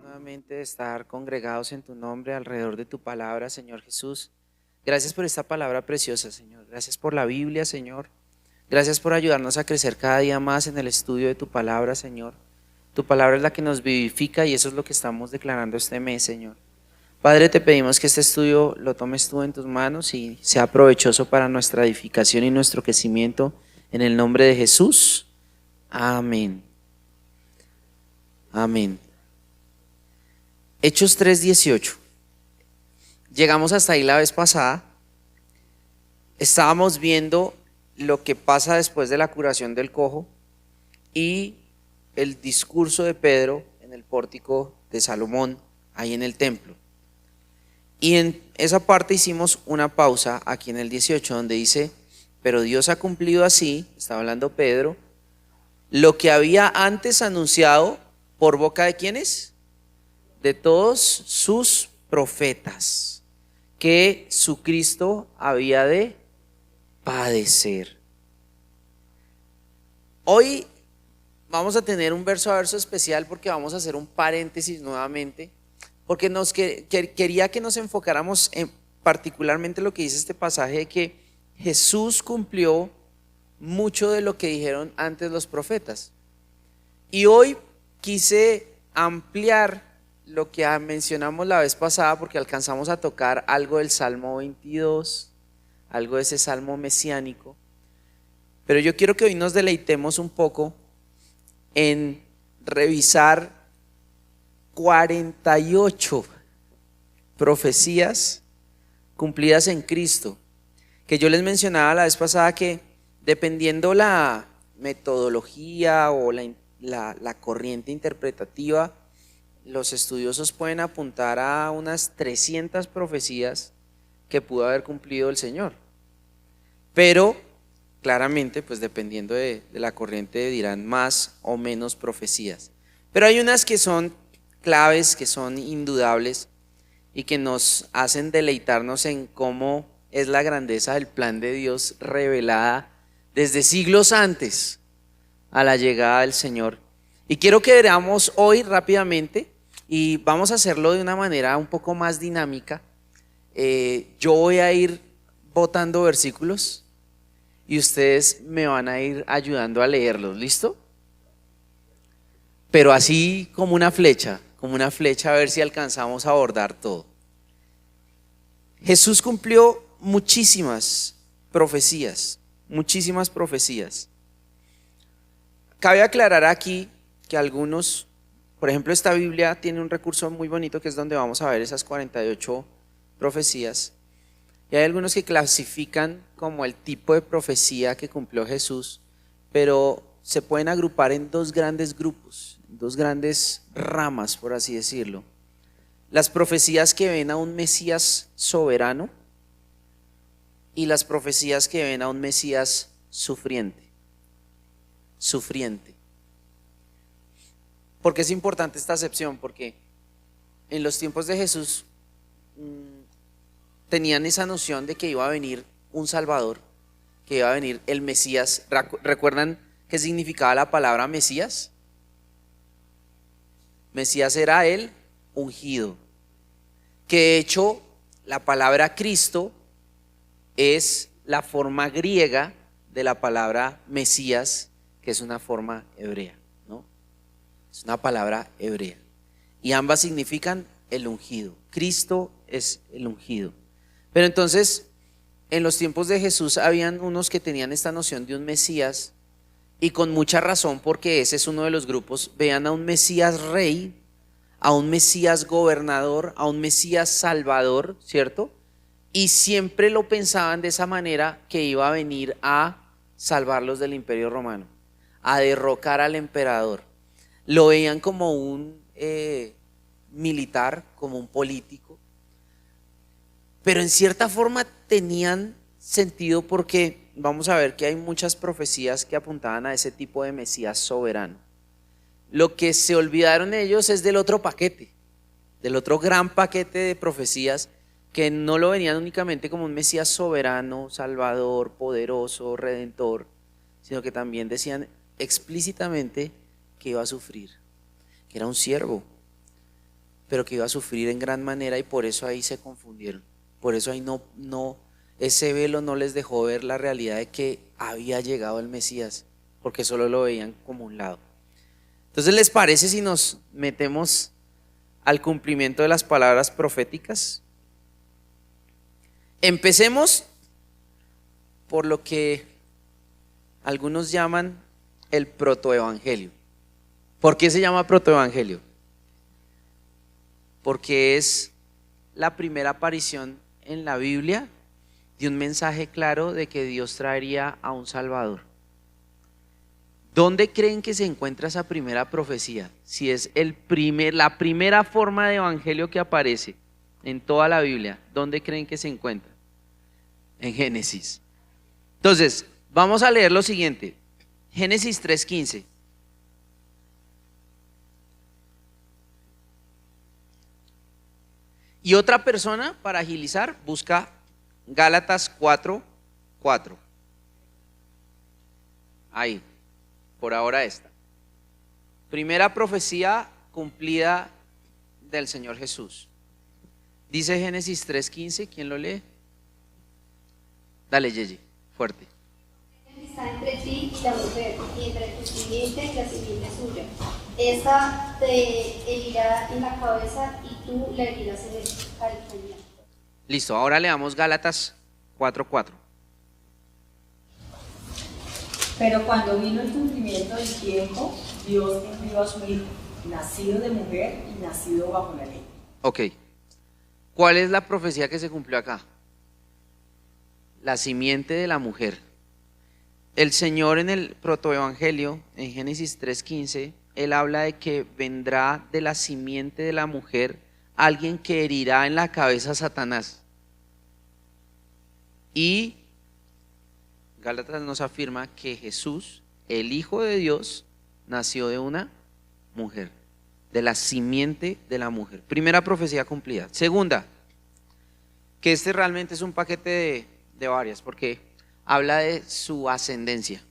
Nuevamente de estar congregados en tu nombre alrededor de tu palabra, Señor Jesús. Gracias por esta palabra preciosa, Señor. Gracias por la Biblia, Señor. Gracias por ayudarnos a crecer cada día más en el estudio de tu palabra, Señor. Tu palabra es la que nos vivifica y eso es lo que estamos declarando este mes, Señor. Padre, te pedimos que este estudio lo tomes tú en tus manos y sea provechoso para nuestra edificación y nuestro crecimiento. En el nombre de Jesús. Amén. Amén. Hechos 3:18. Llegamos hasta ahí la vez pasada. Estábamos viendo lo que pasa después de la curación del cojo y el discurso de Pedro en el pórtico de Salomón, ahí en el templo. Y en esa parte hicimos una pausa aquí en el 18, donde dice: pero Dios ha cumplido así, está hablando Pedro, lo que había antes anunciado por boca de ¿quiénes? De todos sus profetas, que su Cristo había de padecer. Hoy vamos a tener un verso a verso especial porque vamos a hacer un paréntesis nuevamente, porque quería que nos enfocáramos en particularmente lo que dice este pasaje de que Jesús cumplió mucho de lo que dijeron antes los profetas. Y hoy quise ampliar lo que mencionamos la vez pasada, porque alcanzamos a tocar algo del Salmo 22, algo de ese salmo mesiánico. Pero yo quiero que hoy nos deleitemos un poco en revisar 48 profecías cumplidas en Cristo, que yo les mencionaba la vez pasada que dependiendo la metodología o la corriente interpretativa, los estudiosos pueden apuntar a unas 300 profecías que pudo haber cumplido el Señor. Pero claramente, pues dependiendo de la corriente dirán más o menos profecías. Pero hay unas que son claves, que son indudables y que nos hacen deleitarnos en cómo es la grandeza del plan de Dios revelada desde siglos antes a la llegada del Señor. Y quiero que veamos hoy rápidamente, y vamos a hacerlo de una manera un poco más dinámica. Yo voy a ir botando versículos y ustedes me van a ir ayudando a leerlos, ¿listo? Pero así como una flecha a ver si alcanzamos a abordar todo. Jesús cumplió muchísimas profecías. Cabe aclarar aquí que algunos, por ejemplo, esta Biblia tiene un recurso muy bonito que es donde vamos a ver esas 48 profecías. Y hay algunos que clasifican como el tipo de profecía que cumplió Jesús, pero se pueden agrupar en dos grandes grupos, dos grandes ramas, por así decirlo. Las profecías que ven a un Mesías soberano y las profecías que ven a un Mesías sufriente. ¿Por qué es importante esta acepción? Porque en los tiempos de Jesús tenían esa noción de que iba a venir un Salvador, que iba a venir el Mesías. ¿Recuerdan qué significaba la palabra Mesías? Mesías era el ungido, que de hecho la palabra Cristo es la forma griega de la palabra Mesías, que es una forma hebrea, ¿no? Es una palabra hebrea y ambas significan el ungido. Cristo es el ungido. Pero entonces en los tiempos de Jesús habían unos que tenían esta noción de un Mesías, y con mucha razón, porque ese es uno de los grupos. Vean a un Mesías rey, a un Mesías gobernador, a un Mesías salvador, ¿cierto? Y siempre lo pensaban de esa manera, que iba a venir a salvarlos del Imperio Romano, a derrocar al emperador. Lo veían como un militar, como un político, pero en cierta forma tenían sentido, porque vamos a ver que hay muchas profecías que apuntaban a ese tipo de Mesías soberano. Lo que se olvidaron ellos es del otro paquete, del otro gran paquete de profecías, que no lo venían únicamente como un Mesías soberano, salvador, poderoso, redentor, sino que también decían explícitamente que iba a sufrir, que era un siervo, pero que iba a sufrir en gran manera, y por eso ahí se confundieron. Por eso ahí ese velo no les dejó ver la realidad de que había llegado el Mesías, porque solo lo veían como un lado. Entonces, ¿les parece si nos metemos al cumplimiento de las palabras proféticas? Empecemos por lo que algunos llaman el protoevangelio. ¿Por qué se llama protoevangelio? Porque es la primera aparición en la Biblia de un mensaje claro de que Dios traería a un Salvador. ¿Dónde creen que se encuentra esa primera profecía? Si es la primera forma de evangelio que aparece en toda la Biblia, ¿dónde creen que se encuentra? En Génesis. Entonces, vamos a leer lo siguiente. Génesis 3:15. Y otra persona, para agilizar, busca Gálatas 4:4. Ahí, por ahora esta. Primera profecía cumplida del Señor Jesús. Dice Génesis 3:15, ¿quién lo lee? Dale, Yeye, fuerte. Está entre ti y la mujer, y entre tu simiente y la simiente suya. Esta te herirá en la cabeza y tú la herirás en el calcañar. Listo, ahora leamos Gálatas 4:4. Pero cuando vino el cumplimiento del tiempo, Dios envió a su Hijo, nacido de mujer y nacido bajo la ley. Ok, ¿cuál es la profecía que se cumplió acá? La simiente de la mujer. El Señor en el protoevangelio, en Génesis 3:15, Él habla de que vendrá de la simiente de la mujer alguien que herirá en la cabeza a Satanás. Y Gálatas nos afirma que Jesús, el Hijo de Dios, nació de una mujer, de la simiente de la mujer. Primera profecía cumplida. Segunda, que este realmente es un paquete de varias, porque habla de su ascendencia.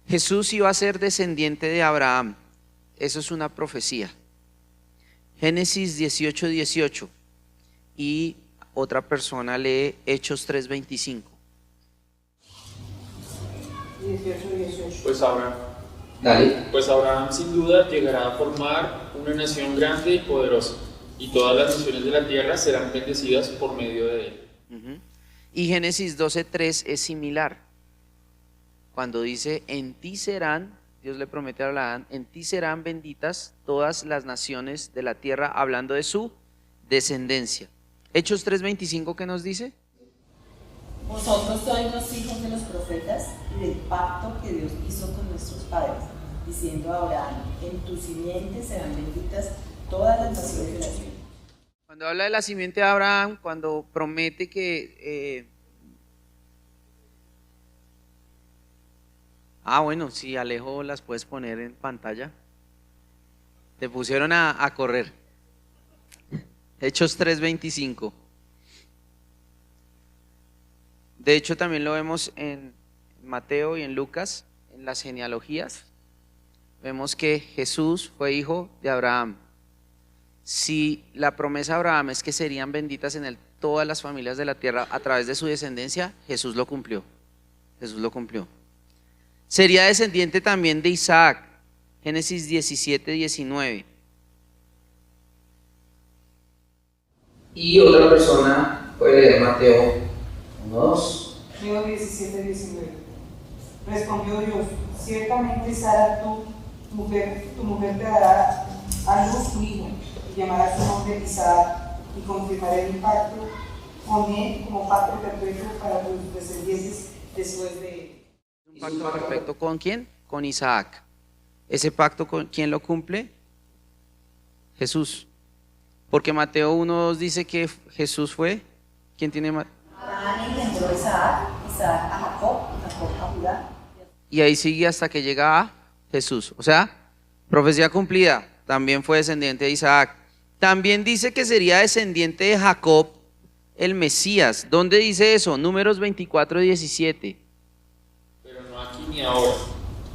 Jesús iba a ser descendiente de Abraham. Eso es una profecía. Génesis 18:18. Y otra persona lee Hechos 3:25. 18. Pues Abraham sin duda llegará a formar una nación grande y poderosa, y todas las naciones de la tierra serán bendecidas por medio de él. Y Génesis 12:3 es similar. Cuando dice, en ti serán, Dios le promete a Abraham, en ti serán benditas todas las naciones de la tierra, hablando de su descendencia. Hechos 3:25, ¿qué nos dice? Vosotros sois los hijos de los profetas y del pacto que Dios hizo con nuestros padres, diciendo a Abraham, en tu simiente serán benditas todas las naciones de la tierra. Cuando habla de la simiente de Abraham, cuando promete que... bueno, sí, Alejo, las puedes poner en pantalla. Te pusieron a correr. Hechos 3:25. De hecho, también lo vemos en Mateo y en Lucas, en las genealogías. Vemos que Jesús fue hijo de Abraham. Si la promesa de Abraham es que serían benditas en él todas las familias de la tierra a través de su descendencia, Jesús lo cumplió. Jesús lo cumplió. Sería descendiente también de Isaac. Génesis 17:19. Y otra persona puede leer Mateo 1:2. Mateo 17:19. Respondió Dios, ciertamente Sara, tu mujer te dará a luz tu hijo, y llamará su nombre Isaac, y confirmaré mi pacto con él como pacto perpetuo para tus descendientes después de él. Un pacto perfecto, ¿con quién? Con Isaac. ¿Ese pacto con quién lo cumple? Jesús. Porque Mateo 1:2 dice que Jesús fue. ¿Quién tiene más? Abraham engendró a Isaac, Isaac a Jacob, y Jacob a Judá. Y ahí sigue hasta que llega a Jesús. O sea, profecía cumplida. También fue descendiente de Isaac. También dice que sería descendiente de Jacob, el Mesías. ¿Dónde dice eso? Números 24:17. Pero no aquí ni ahora,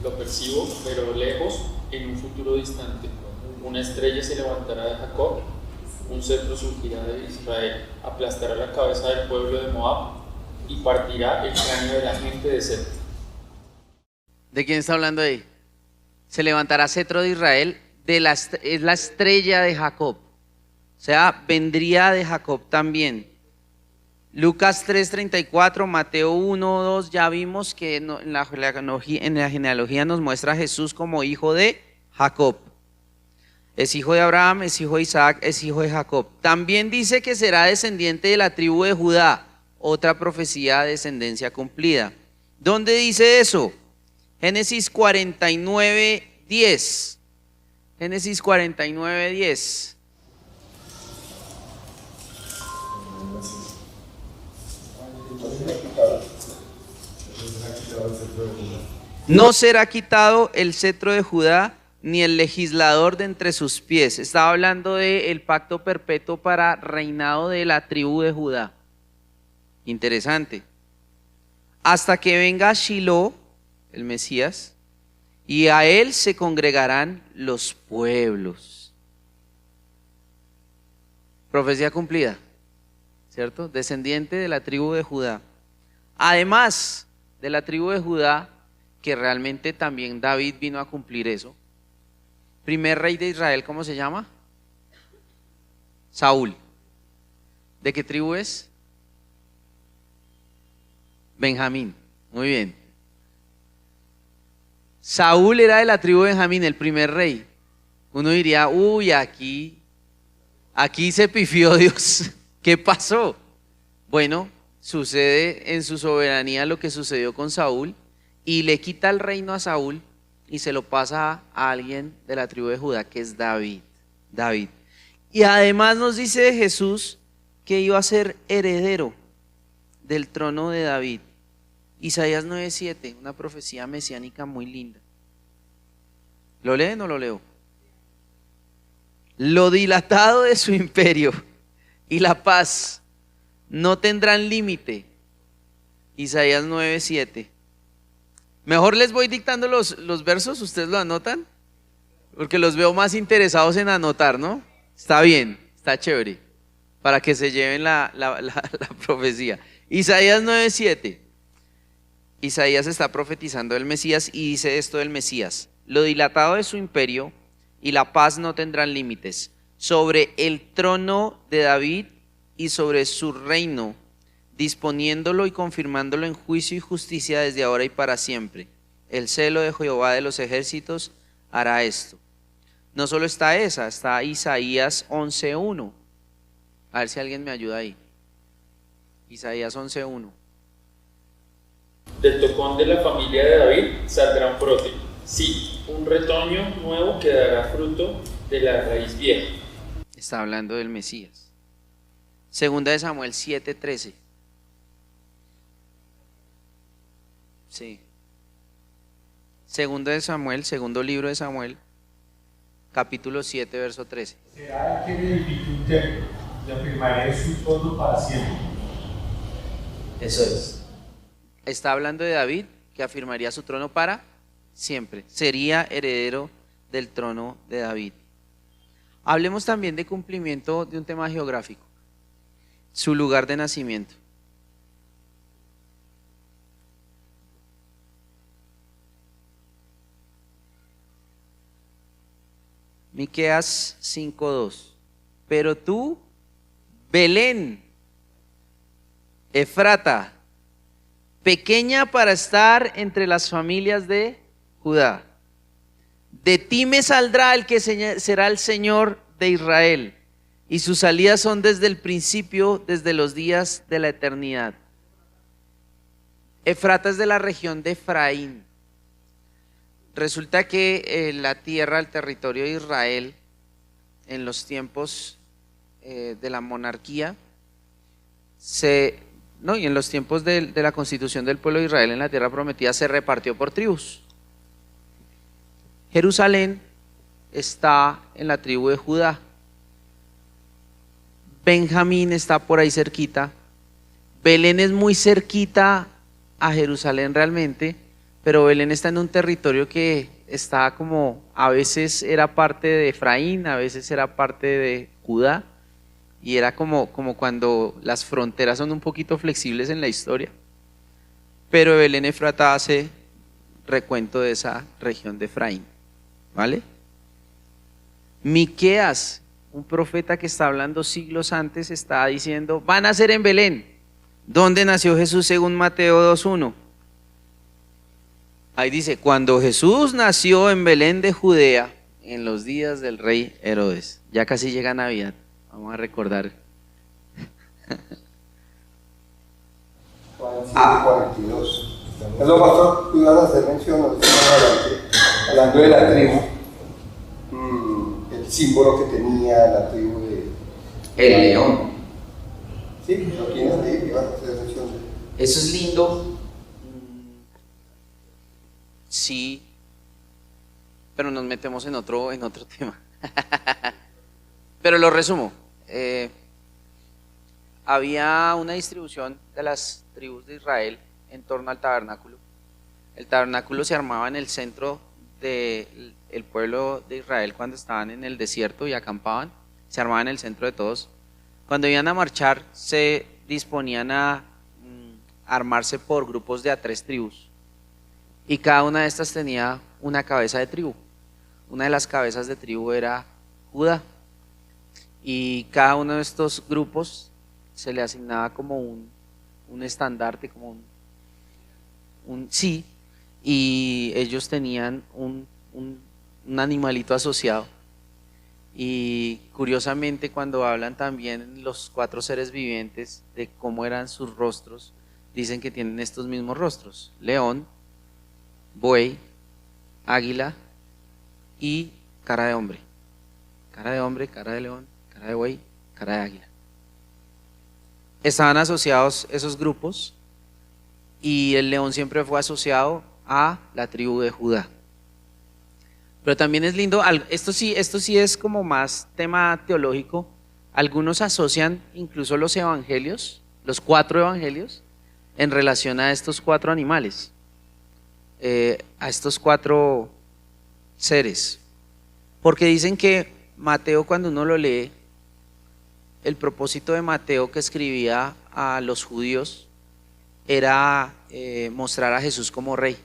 Lo percibo, pero lejos, en un futuro distante. Una estrella se levantará de Jacob, un cetro surgirá de Israel, aplastará la cabeza del pueblo de Moab y partirá el cráneo de la gente de Set. ¿De quién está hablando ahí? Se levantará cetro de Israel, es la estrella de Jacob. O sea, vendría de Jacob también. Lucas 3:34, Mateo 1:2, ya vimos que en la genealogía nos muestra a Jesús como hijo de Jacob. Es hijo de Abraham, es hijo de Isaac, es hijo de Jacob. También dice que será descendiente de la tribu de Judá, otra profecía de descendencia cumplida. ¿Dónde dice eso? Génesis 49:10. Génesis 49:10. No será quitado el cetro de Judá, ni el legislador de entre sus pies. Estaba hablando del pacto perpetuo para reinado de la tribu de Judá. Interesante. Hasta que venga Shiloh, el Mesías, y a él se congregarán los pueblos. Profecía cumplida, ¿cierto? Descendiente de la tribu de Judá. Además de la tribu de Judá, que realmente también David vino a cumplir eso. Primer rey de Israel, ¿cómo se llama? Saúl. ¿De qué tribu es? Benjamín. Muy bien. Saúl era de la tribu de Benjamín, el primer rey. Uno diría, uy, aquí se pifió Dios. ¿Qué pasó? Bueno, sucede en su soberanía lo que sucedió con Saúl y le quita el reino a Saúl y se lo pasa a alguien de la tribu de Judá, que es David. Y además nos dice de Jesús que iba a ser heredero del trono de David. Isaías 9:7, una profecía mesiánica muy linda. ¿Lo leen o lo leo? Lo dilatado de su imperio y la paz no tendrán límite. Isaías 9:7. Mejor les voy dictando los versos, ¿ustedes lo anotan? Porque los veo más interesados en anotar, ¿no? Está bien, está chévere, para que se lleven la profecía. Isaías 9:7. Isaías está profetizando del Mesías y dice esto del Mesías: lo dilatado de su imperio y la paz no tendrán límites sobre el trono de David y sobre su reino, disponiéndolo y confirmándolo en juicio y justicia desde ahora y para siempre. El celo de Jehová de los ejércitos hará esto. No solo está esa, está Isaías 11:1. A ver si alguien me ayuda ahí. Isaías 11:1. Del tocón de la familia de David saldrá un brote. Sí, un retoño nuevo que dará fruto de la raíz vieja. Está hablando del Mesías. Segunda de Samuel 7:13. Sí. Segunda de Samuel, segundo libro de Samuel, capítulo 7, verso 13. Será el que me edifique un templo y afirmaré su trono para siempre. Eso es. Está hablando de David, que afirmaría su trono para siempre. Sería heredero del trono de David. Hablemos también de cumplimiento de un tema geográfico. Su lugar de nacimiento. Miqueas 5:2. Pero tú, Belén, Efrata, pequeña para estar entre las familias de Judá, de ti me saldrá el que será el Señor de Israel, y sus salidas son desde el principio, desde los días de la eternidad. Efrata es de la región de Efraín. Resulta que la tierra, el territorio de Israel, en los tiempos de la monarquía, y en los tiempos de la constitución del pueblo de Israel en la tierra prometida, se repartió por tribus. Jerusalén está en la tribu de Judá. Benjamín está por ahí cerquita. Belén es muy cerquita a Jerusalén realmente, pero Belén está en un territorio que está como, a veces era parte de Efraín, a veces era parte de Judá, y era como cuando las fronteras son un poquito flexibles en la historia. Pero Belén Efrata hace recuento de esa región de Efraín, ¿vale? Miqueas, un profeta que está hablando siglos antes, está diciendo, van a nacer en Belén. ¿Dónde nació Jesús según Mateo 2:1? Ahí dice, cuando Jesús nació en Belén de Judea, en los días del rey Herodes. Ya casi llega Navidad, vamos a recordar. Juan 7:42. Perdón, pastor, tú ibas a hacer mención, no sé, más adelante, hablando de la tribu, el símbolo que tenía la tribu de... El león. Sí, lo tienes ahí, ibas a hacer mención de... Eso es lindo. Sí, pero nos metemos en otro tema. Pero lo resumo. Había una distribución de las tribus de Israel en torno al tabernáculo. El tabernáculo se armaba en el centro del pueblo de Israel cuando estaban en el desierto y acampaban. Se armaba en el centro de todos. Cuando iban a marchar, se disponían a armarse por grupos de a 3 tribus. Y cada una de estas tenía una cabeza de tribu. Una de las cabezas de tribu era Judá. Y cada uno de estos grupos se le asignaba como un estandarte, como sí, y ellos tenían un animalito asociado. Y curiosamente, cuando hablan también los 4 seres vivientes de cómo eran sus rostros, dicen que tienen estos mismos rostros: león, buey, águila y cara de hombre. Cara de hombre, cara de león, cara de buey, cara de águila. Estaban asociados esos grupos, y el león siempre fue asociado a la tribu de Judá. Pero también es lindo, esto sí es como más tema teológico. Algunos asocian incluso los evangelios, los 4 evangelios, en relación a estos 4 animales, a estos 4 seres, porque dicen que Mateo, cuando uno lo lee, el propósito de Mateo, que escribía a los judíos, era mostrar a Jesús como rey.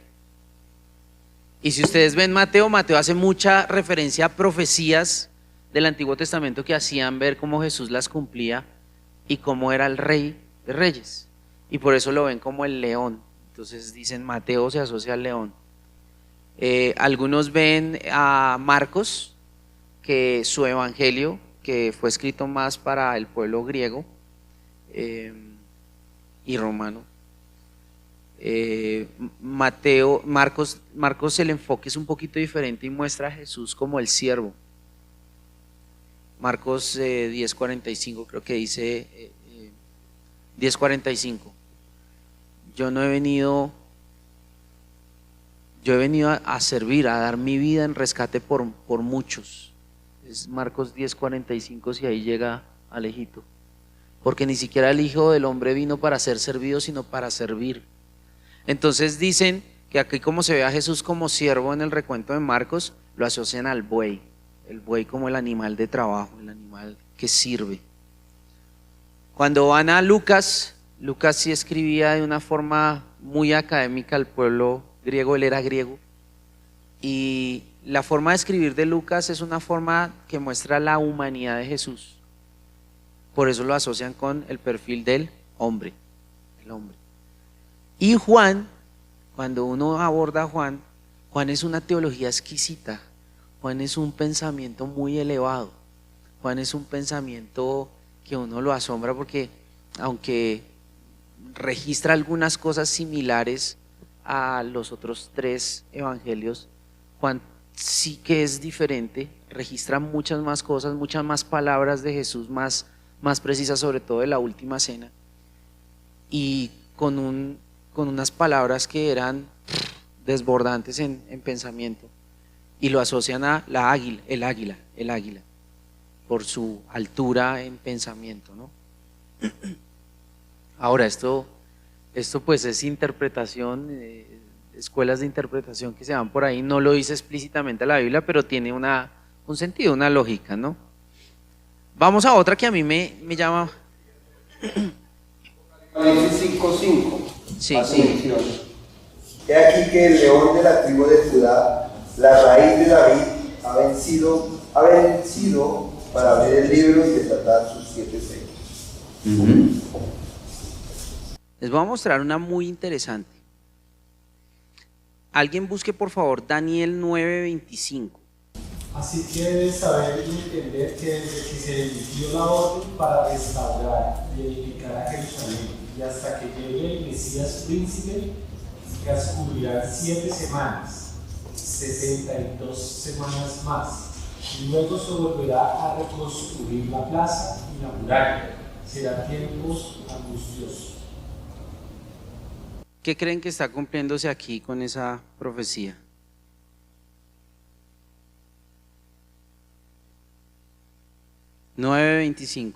Y si ustedes ven Mateo hace mucha referencia a profecías del Antiguo Testamento que hacían ver cómo Jesús las cumplía y cómo era el rey de reyes. Y por eso lo ven como el león. Entonces dicen, Mateo se asocia al león. Algunos ven a Marcos, que su evangelio, que fue escrito más para el pueblo griego y romano. Marcos, el enfoque es un poquito diferente y muestra a Jesús como el siervo. Marcos 10:45, creo que dice 10:45. Yo he venido a servir, a dar mi vida en rescate por muchos. Es Marcos 10:45, si ahí llega Alejito. Porque ni siquiera el Hijo del Hombre vino para ser servido, sino para servir. Entonces dicen que aquí, como se ve a Jesús como siervo en el recuento de Marcos, lo asocian al buey. El buey como el animal de trabajo, el animal que sirve. Cuando van a Lucas sí escribía de una forma muy académica al pueblo griego, él era griego. Y la forma de escribir de Lucas es una forma que muestra la humanidad de Jesús. Por eso lo asocian con el perfil del hombre, el hombre. Y Juan, cuando uno aborda a Juan es una teología exquisita. Juan es un pensamiento muy elevado. Juan es un pensamiento que uno lo asombra, porque aunque registra algunas cosas similares a los otros 3 evangelios, Juan sí que es diferente, registra muchas más cosas, muchas más palabras de Jesús, más precisas, sobre todo de la última cena, y con unas palabras que eran desbordantes en pensamiento, y lo asocian a el águila, por su altura en pensamiento, ¿no? Ahora esto pues es interpretación escuelas de interpretación que se van por ahí, no lo dice explícitamente la Biblia, pero tiene un sentido, una lógica, ¿no? Vamos a otra que a mí me llama. Apocalipsis 5:5. Sí, hace sí. mención. He aquí que el león de la tribu de Judá, la raíz de David, ha vencido para abrir el libro y desatar sus 7 sellos. Les voy a mostrar una muy interesante. Alguien busque por favor Daniel 9:25. Así que debes saber y entender que desde que se emitió la orden para restaurar y edificar a Jerusalén y hasta que llegue el Mesías príncipe, transcurrirán 7 semanas, 62 semanas más, y luego se volverá a reconstruir la plaza y la muralla. Serán tiempos angustiosos. ¿Qué creen que está cumpliéndose aquí con esa profecía? (9:25).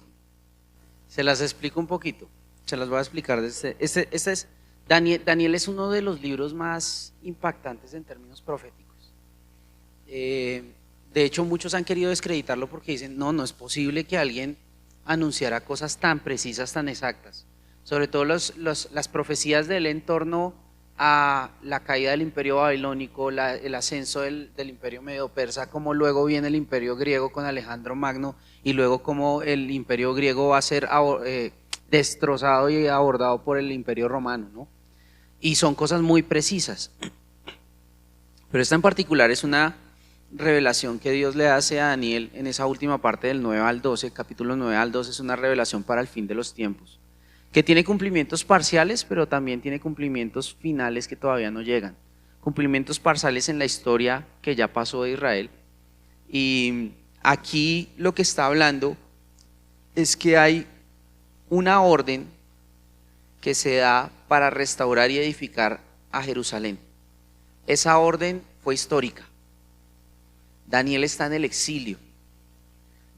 Se las explico un poquito, se las voy a explicar. Este es Daniel es uno de los libros más impactantes en términos proféticos. De hecho, muchos han querido descreditarlo porque dicen, no es posible que alguien anunciara cosas tan precisas, tan exactas. Sobre todo las profecías de él en torno a la caída del imperio babilónico, el ascenso del imperio medio persa, como luego viene el imperio griego con Alejandro Magno, y luego como el imperio griego va a ser destrozado y abordado por el imperio romano, ¿no? Y son cosas muy precisas. Pero esta en particular es una revelación que Dios le hace a Daniel en esa última parte del 9 al 12, capítulo 9 al 12, es una revelación para el fin de los tiempos, que tiene cumplimientos parciales, pero también tiene cumplimientos finales que todavía no llegan. Cumplimientos parciales en la historia que ya pasó de Israel. Y aquí lo que está hablando es que hay una orden que se da para restaurar y edificar a Jerusalén. Esa orden fue histórica. Daniel está en el exilio.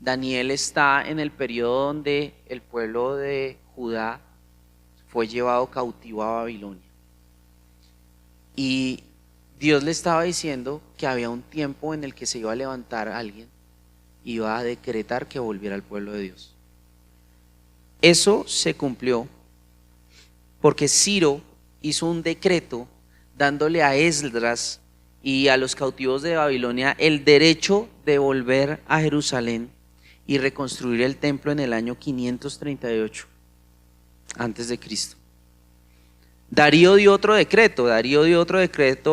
Daniel está en el periodo donde el pueblo de Judá fue llevado cautivo a Babilonia. Y Dios le estaba diciendo que había un tiempo en el que se iba a levantar alguien, iba a decretar que volviera al pueblo de Dios. Eso se cumplió porque Ciro hizo un decreto dándole a Esdras y a los cautivos de Babilonia el derecho de volver a Jerusalén y reconstruir el templo en el año 538 antes de Cristo. Darío dio otro decreto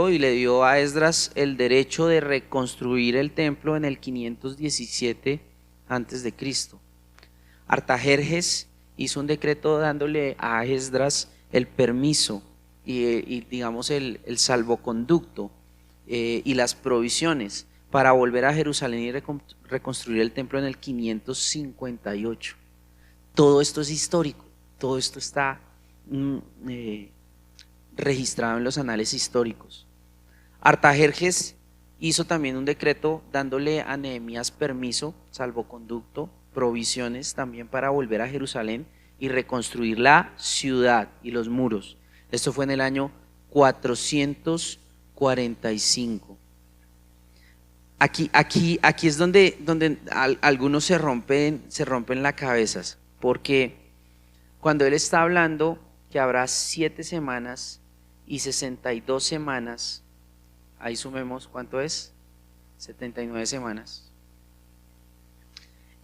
y le dio a Esdras el derecho de reconstruir el templo en el 517 antes de Cristo. Artajerjes hizo un decreto dándole a Esdras el permiso y digamos el salvoconducto y las provisiones para volver a Jerusalén y reconstruir el templo en el 558. Todo esto es histórico, todo esto está registrado en los anales históricos. Artajerjes hizo también un decreto dándole a Nehemías permiso, salvoconducto, provisiones también para volver a Jerusalén y reconstruir la ciudad y los muros. Esto fue en el año 445. Aquí es donde algunos se rompen la cabeza, porque cuando él está hablando que habrá 7 semanas y 62 semanas, ahí sumemos, ¿cuánto es? 79 semanas.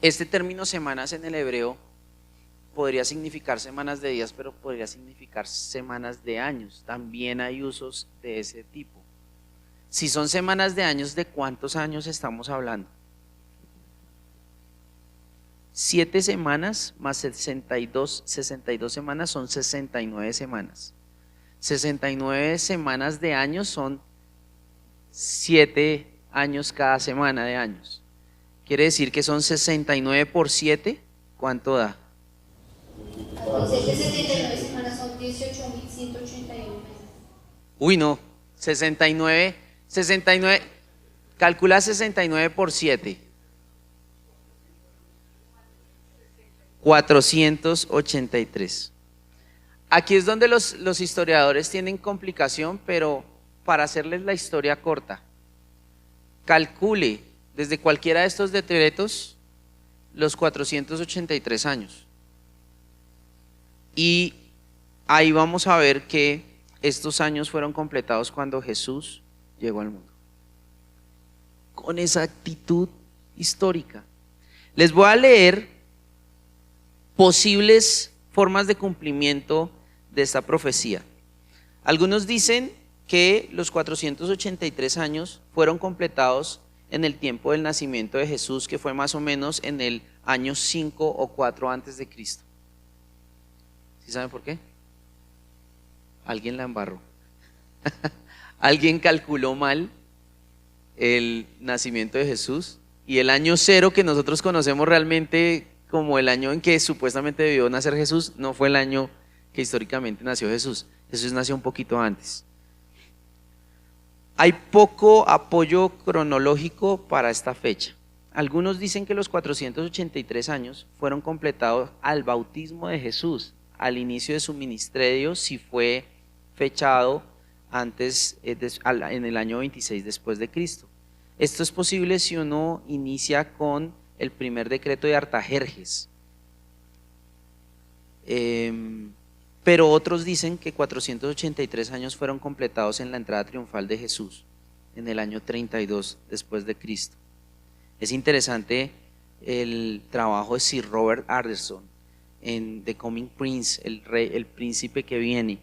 Este término semanas en el hebreo podría significar semanas de días, pero podría significar semanas de años. También hay usos de ese tipo. Si son semanas de años, ¿de cuántos años estamos hablando? 7 semanas más 62 semanas son 69 semanas. 69 semanas de años son 7 años cada semana de años. Quiere decir que son 69 por 7, ¿cuánto da? 79 semanas son 18.181 meses. Uy, no, 69, calcula 69 por 7. 483. Aquí es donde los historiadores tienen complicación, pero para hacerles la historia corta, calcule desde cualquiera de estos decretos los 483 años. Y ahí vamos a ver que estos años fueron completados cuando Jesús llegó al mundo. Con exactitud histórica. Les voy a leer posibles formas de cumplimiento de esta profecía. Algunos dicen que los 483 años fueron completados en el tiempo del nacimiento de Jesús, que fue más o menos en el año 5 o 4 antes de Cristo. ¿Sí saben por qué? Alguien la embarró. Alguien calculó mal el nacimiento de Jesús, y el año 0 que nosotros conocemos realmente como el año en que supuestamente debió nacer Jesús, no fue el año que históricamente nació Jesús. Jesús nació un poquito antes. Hay poco apoyo cronológico para esta fecha. Algunos dicen que los 483 años fueron completados al bautismo de Jesús, al inicio de su ministerio, si fue fechado antes, en el año 26 después de Cristo. Esto es posible si uno inicia con el primer decreto de Artajerjes. Pero otros dicen que 483 años fueron completados en la entrada triunfal de Jesús, en el año 32 después de Cristo. Es interesante el trabajo de Sir Robert Anderson en The Coming Prince, el príncipe que viene,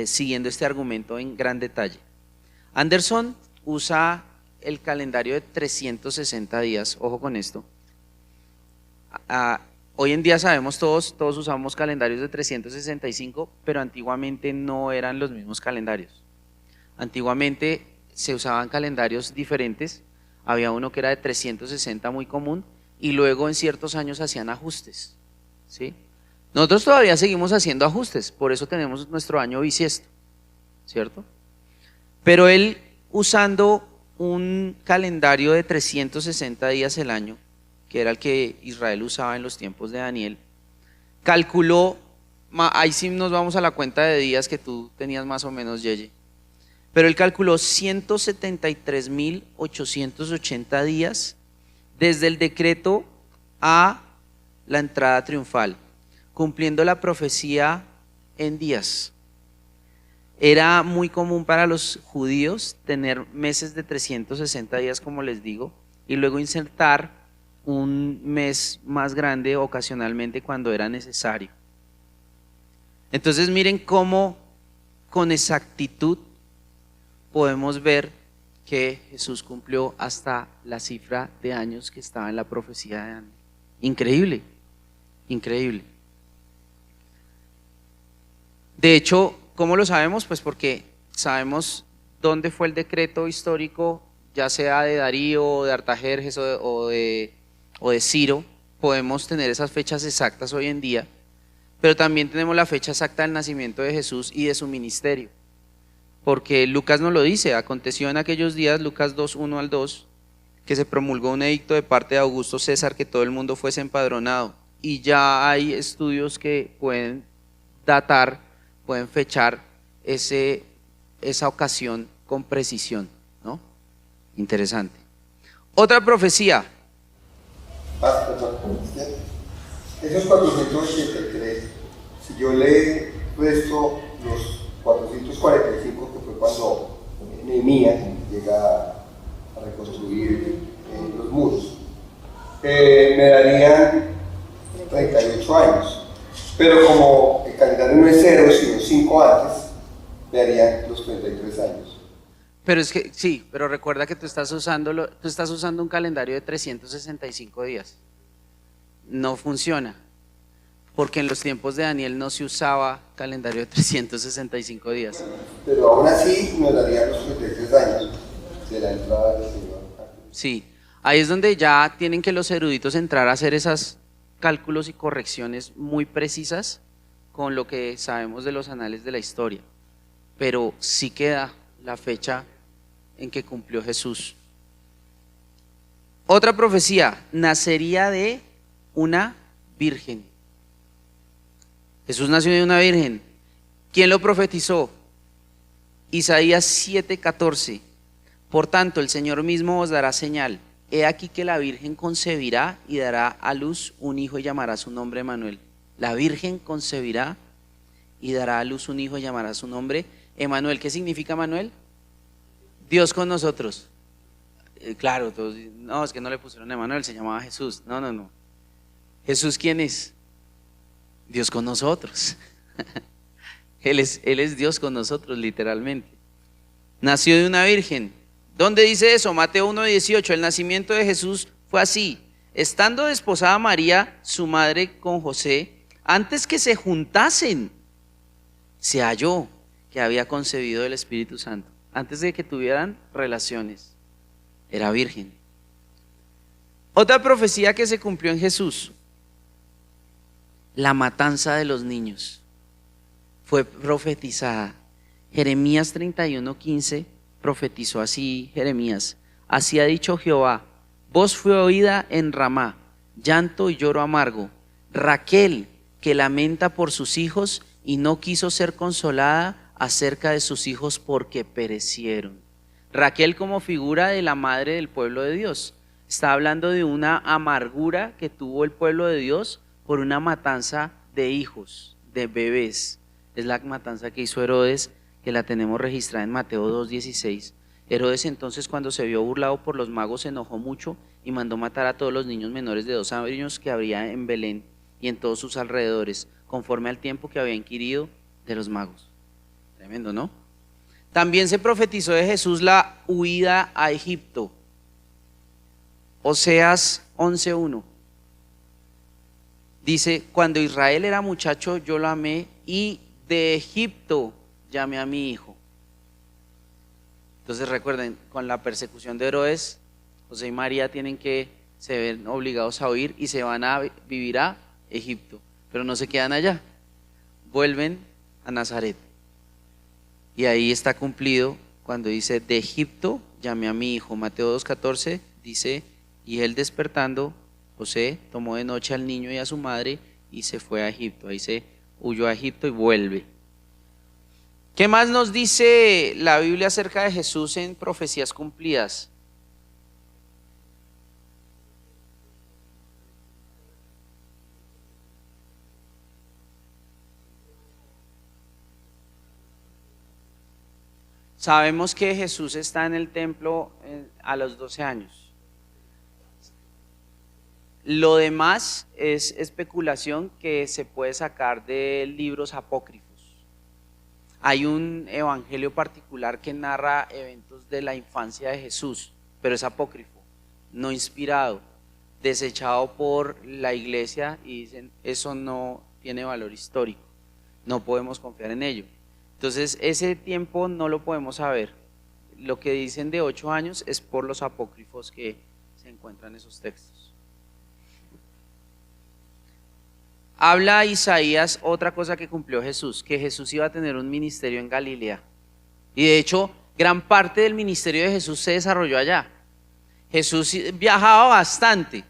siguiendo este argumento en gran detalle. Anderson usa el calendario de 360 días, ojo con esto. Hoy en día sabemos todos usamos calendarios de 365, pero antiguamente no eran los mismos calendarios. Antiguamente se usaban calendarios diferentes, había uno que era de 360 muy común, y luego en ciertos años hacían ajustes, ¿sí? Nosotros todavía seguimos haciendo ajustes, por eso tenemos nuestro año bisiesto, ¿cierto? Pero él, usando un calendario de 360 días el año, que era el que Israel usaba en los tiempos de Daniel, calculó, ahí sí nos vamos a la cuenta de días que tú tenías más o menos, Yeye, pero él calculó 173.880 días desde el decreto a la entrada triunfal, cumpliendo la profecía en días. Era muy común para los judíos tener meses de 360 días, como les digo, y luego insertar un mes más grande ocasionalmente cuando era necesario. Entonces miren cómo con exactitud podemos ver que Jesús cumplió hasta la cifra de años que estaba en la profecía de Daniel. Increíble, increíble. De hecho, ¿cómo lo sabemos? Pues porque sabemos dónde fue el decreto histórico, ya sea de Darío, o de Artajerjes o de Ciro. Podemos tener esas fechas exactas hoy en día, pero también tenemos la fecha exacta del nacimiento de Jesús y de su ministerio, porque Lucas nos lo dice. Aconteció en aquellos días, Lucas 2, 1 al 2, que se promulgó un edicto de parte de Augusto César que todo el mundo fuese empadronado, y ya hay estudios que pueden datar, pueden fechar esa ocasión con precisión, ¿no? Interesante. Otra profecía. Esos 483, si yo le resto los 445, que fue cuando Nehemías llega a reconstruir los muros, me darían 38 años. Pero como el calendario no es 0, sino 5 antes, me darían los 33 años. Pero es que sí, pero recuerda que tú estás usando un calendario de 365 días. No funciona, porque en los tiempos de Daniel no se usaba calendario de 365 días. Pero aún así me darían los 33 años de la entrada del Señor. Sí, ahí es donde ya tienen que los eruditos entrar a hacer esos cálculos y correcciones muy precisas con lo que sabemos de los anales de la historia, pero sí queda la fecha en que cumplió Jesús. Otra profecía, nacería de una virgen. Jesús nació de una virgen. ¿Quién lo profetizó? Isaías 7:14. Por tanto, el Señor mismo os dará señal. He aquí que la Virgen concebirá y dará a luz un hijo y llamará su nombre Emanuel. La Virgen concebirá y dará a luz un hijo y llamará su nombre Emanuel. ¿Qué significa Emanuel? Dios con nosotros. Claro, todos dicen, no, es que no le pusieron Emanuel, se llamaba Jesús. No. ¿Jesús quién es? Dios con nosotros. Él es Dios con nosotros, literalmente. Nació de una virgen. ¿Dónde dice eso? Mateo 1:18. El nacimiento de Jesús fue así. Estando desposada María, su madre, con José, antes que se juntasen, se halló que había concebido el Espíritu Santo. Antes de que tuvieran relaciones, era virgen. Otra profecía que se cumplió en Jesús: la matanza de los niños fue profetizada. Jeremías 31:15 profetizó así Jeremías: así ha dicho Jehová, voz fue oída en Ramá, llanto y lloro amargo, Raquel que lamenta por sus hijos y no quiso ser consolada acerca de sus hijos porque perecieron. Raquel como figura de la madre del pueblo de Dios. Está hablando de una amargura que tuvo el pueblo de Dios por una matanza de hijos, de bebés. Es la matanza que hizo Herodes, que la tenemos registrada en Mateo 2:16. Herodes entonces, cuando se vio burlado por los magos, se enojó mucho y mandó matar a todos los niños menores de 2 años que habría en Belén y en todos sus alrededores, conforme al tiempo que había inquirido de los magos. Tremendo, ¿no? También se profetizó de Jesús la huida a Egipto. Oseas 11:1 dice: cuando Israel era muchacho yo lo amé y de Egipto llamé a mi hijo. Entonces recuerden, con la persecución de Herodes, José y María se ven obligados a huir y se van a vivir a Egipto, pero no se quedan allá, vuelven a Nazaret. Y ahí está cumplido cuando dice: de Egipto llamé a mi hijo. Mateo 2:14 dice: y él despertando, José tomó de noche al niño y a su madre y se fue a Egipto. Ahí se huyó a Egipto y vuelve. ¿Qué más nos dice la Biblia acerca de Jesús en profecías cumplidas? Sabemos que Jesús está en el templo a los 12 años. Lo demás es especulación que se puede sacar de libros apócrifos. Hay un evangelio particular que narra eventos de la infancia de Jesús, pero es apócrifo, no inspirado, desechado por la iglesia, y dicen: eso no tiene valor histórico, no podemos confiar en ello. Entonces ese tiempo no lo podemos saber. Lo que dicen de 8 años es por los apócrifos que se encuentran en esos textos. Habla Isaías otra cosa que cumplió Jesús, que Jesús iba a tener un ministerio en Galilea. Y de hecho, gran parte del ministerio de Jesús se desarrolló allá. Jesús viajaba bastante.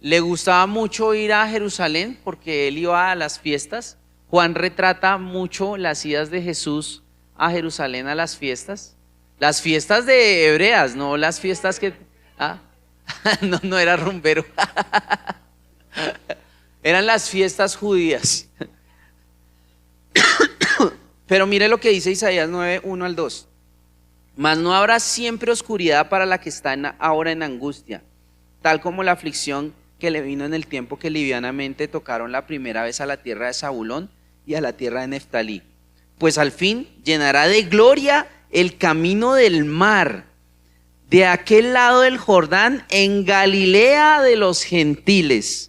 Le gustaba mucho ir a Jerusalén porque él iba a las fiestas. Juan retrata mucho las idas de Jesús a Jerusalén a las fiestas. Las fiestas de hebreas, no las fiestas que... no era rumbero. Eran las fiestas judías. Pero mire lo que dice Isaías 9:1-2. Mas no habrá siempre oscuridad para la que está ahora en angustia, tal como la aflicción que le vino en el tiempo que livianamente tocaron la primera vez a la tierra de Zabulón y a la tierra de Neftalí. Pues al fin llenará de gloria el camino del mar, de aquel lado del Jordán, en Galilea de los gentiles.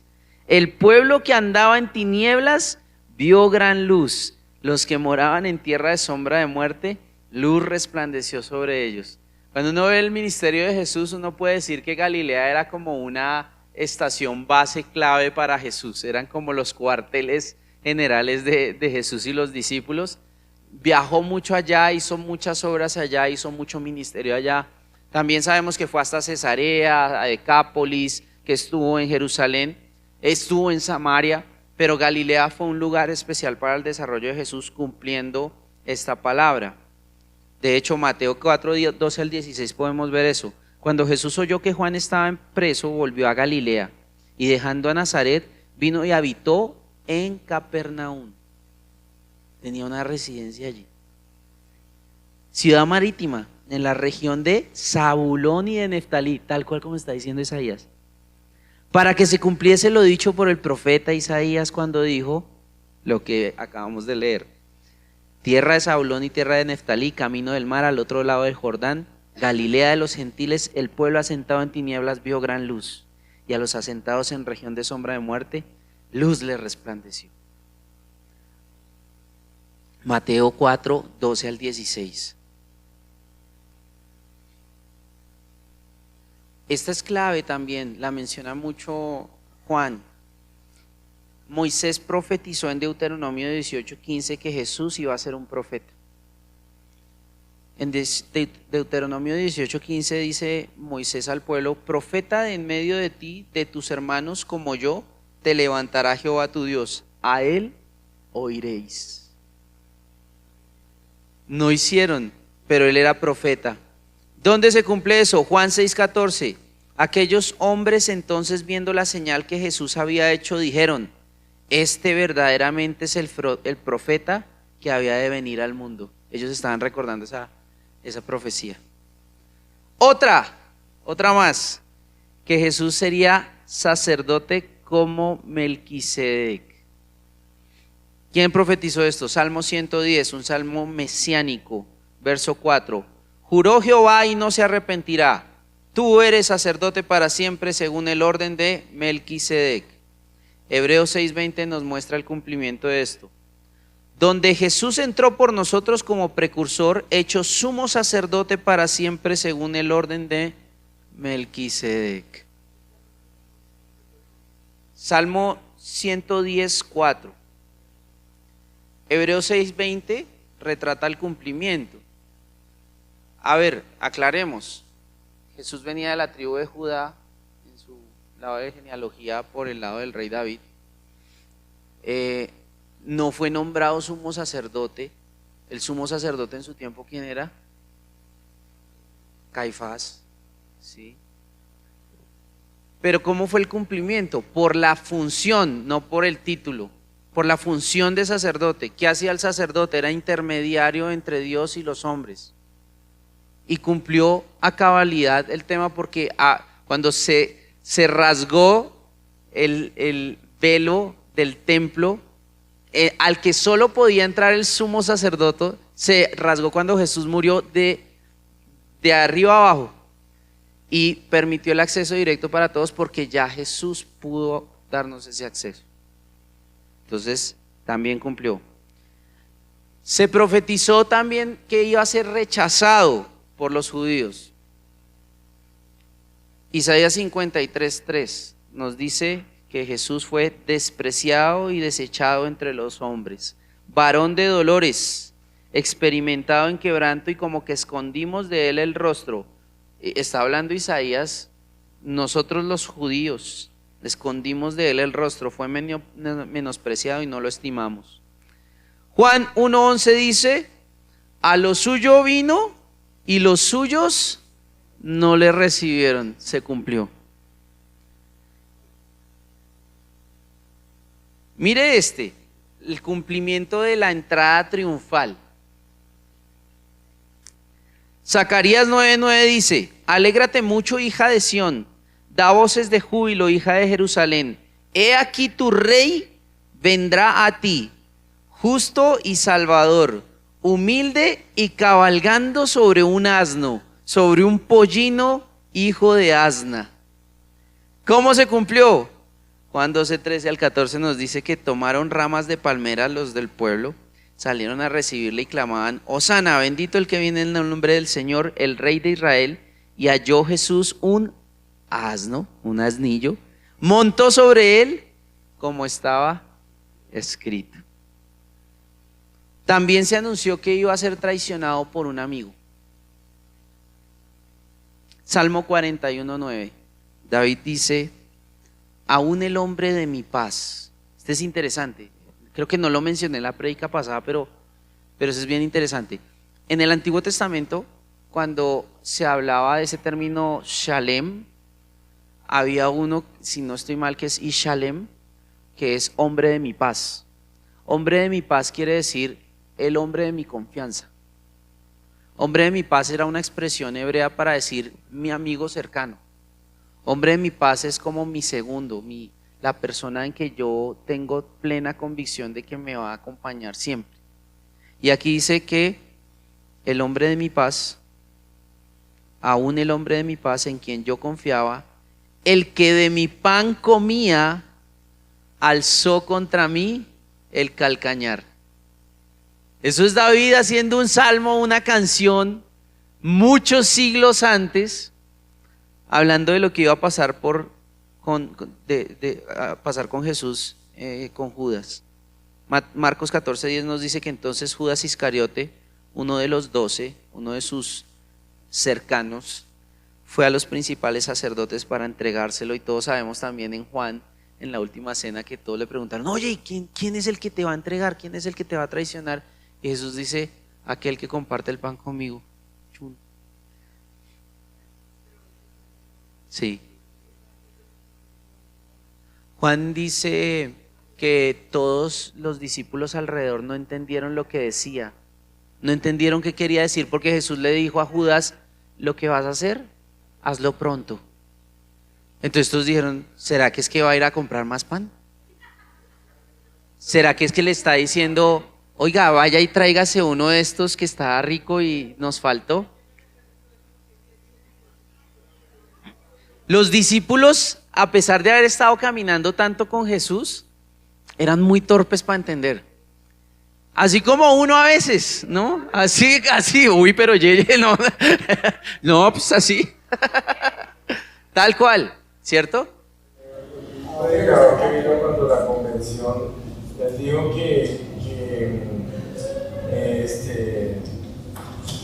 El pueblo que andaba en tinieblas vio gran luz. Los que moraban en tierra de sombra de muerte, luz resplandeció sobre ellos. Cuando uno ve el ministerio de Jesús, uno puede decir que Galilea era como una estación base clave para Jesús. Eran como los cuarteles generales de Jesús y los discípulos. Viajó mucho allá, hizo muchas obras allá, hizo mucho ministerio allá. También sabemos que fue hasta Cesarea, a Decápolis, que estuvo en Jerusalén. Estuvo en Samaria, pero Galilea fue un lugar especial para el desarrollo de Jesús, cumpliendo esta palabra. De hecho, Mateo 4, 12 al 16 podemos ver eso. Cuando Jesús oyó que Juan estaba preso, volvió a Galilea y dejando a Nazaret, vino y habitó en Capernaum. Tenía una residencia allí. Ciudad marítima, en la región de Zabulón y de Neftalí, tal cual como está diciendo Isaías. Para que se cumpliese lo dicho por el profeta Isaías cuando dijo lo que acabamos de leer. Tierra de Zabulón y tierra de Neftalí, camino del mar al otro lado del Jordán, Galilea de los gentiles, el pueblo asentado en tinieblas vio gran luz, y a los asentados en región de sombra de muerte, luz les resplandeció. Mateo 4, 12 al 16. Esta es clave también, la menciona mucho Juan. Moisés profetizó en Deuteronomio 18:15 que Jesús iba a ser un profeta. En Deuteronomio 18:15 dice Moisés al pueblo: profeta de en medio de ti, de tus hermanos como yo, te levantará Jehová tu Dios, a él oiréis. No hicieron, pero él era profeta. ¿Dónde se cumple eso? Juan 6:14. Aquellos hombres entonces, viendo la señal que Jesús había hecho, dijeron: este verdaderamente es el profeta que había de venir al mundo. Ellos estaban recordando esa profecía. Otra más, que Jesús sería sacerdote como Melquisedec. ¿Quién profetizó esto? Salmo 110, un salmo mesiánico, verso 4. Juró Jehová y no se arrepentirá. Tú eres sacerdote para siempre según el orden de Melquisedec. Hebreos 6:20 nos muestra el cumplimiento de esto. Donde Jesús entró por nosotros como precursor, hecho sumo sacerdote para siempre según el orden de Melquisedec. Salmo 110:4. Hebreos 6:20 retrata el cumplimiento. A ver, aclaremos. Jesús venía de la tribu de Judá, en su lado de genealogía por el lado del rey David. No fue nombrado sumo sacerdote. El sumo sacerdote en su tiempo, ¿quién era? Caifás, ¿sí? Pero ¿cómo fue el cumplimiento? Por la función, no por el título. Por la función de sacerdote. ¿Qué hacía el sacerdote? Era intermediario entre Dios y los hombres. Y cumplió a cabalidad el tema porque cuando se rasgó el velo del templo, al que solo podía entrar el sumo sacerdote, se rasgó cuando Jesús murió de arriba abajo y permitió el acceso directo para todos porque ya Jesús pudo darnos ese acceso. Entonces también cumplió. Se profetizó también que iba a ser rechazado por los judíos. Isaías 53:3 nos dice que Jesús fue despreciado y desechado entre los hombres, varón de dolores, experimentado en quebranto y como que escondimos de él el rostro. Está hablando Isaías, nosotros los judíos escondimos de él el rostro, fue menospreciado y no lo estimamos. Juan 1:11 dice: a lo suyo vino y los suyos no le recibieron. Se cumplió. Mire el cumplimiento de la entrada triunfal. Zacarías 9:9 dice: alégrate mucho, hija de Sión, da voces de júbilo, hija de Jerusalén. He aquí tu rey vendrá a ti, justo y salvador, humilde y cabalgando sobre un asno, sobre un pollino, hijo de asna. ¿Cómo se cumplió? Juan 12:13 al 14 nos dice que tomaron ramas de palmera los del pueblo, salieron a recibirle y clamaban: Hosana, bendito el que viene en el nombre del Señor, el Rey de Israel. Y halló Jesús un asno, un asnillo, montó sobre él como estaba escrito. También se anunció que iba a ser traicionado por un amigo. Salmo 41:9. David dice: aún el hombre de mi paz. Este es interesante. Creo que no lo mencioné en la prédica pasada, pero eso es bien interesante. En el Antiguo Testamento, cuando se hablaba de ese término Shalem, había uno, si no estoy mal, que es Ishalem, que es hombre de mi paz. Hombre de mi paz quiere decir el hombre de mi confianza. Hombre de mi paz era una expresión hebrea para decir mi amigo cercano. Hombre de mi paz es como mi segundo, la persona en que yo tengo plena convicción de que me va a acompañar siempre. Y aquí dice que el hombre de mi paz, aún el hombre de mi paz en quien yo confiaba, el que de mi pan comía, alzó contra mí el calcañar. Eso es David haciendo un salmo, una canción, muchos siglos antes, hablando de lo que iba a pasar pasar con Jesús, con Judas. Marcos 14:10 nos dice que entonces Judas Iscariote, uno de los 12, uno de sus cercanos, fue a los principales sacerdotes para entregárselo. Y todos sabemos también en Juan, en la última cena, que todos le preguntaron: oye, ¿quién es el que te va a entregar? ¿Quién es el que te va a traicionar? Y Jesús dice: aquel que comparte el pan conmigo. Sí. Juan dice que todos los discípulos alrededor no entendieron lo que decía, no entendieron qué quería decir, porque Jesús le dijo a Judas: lo que vas a hacer, hazlo pronto. Entonces todos dijeron: ¿será que es que va a ir a comprar más pan? ¿Será que es que le está diciendo: oiga, vaya y tráigase uno de estos que está rico y nos faltó? Los discípulos, a pesar de haber estado caminando tanto con Jesús, eran muy torpes para entender. Así como uno a veces, ¿no? Así, uy, pero Yeye, no. No, pues así. Tal cual, ¿cierto? Claro que vino cuando la convención les dijo que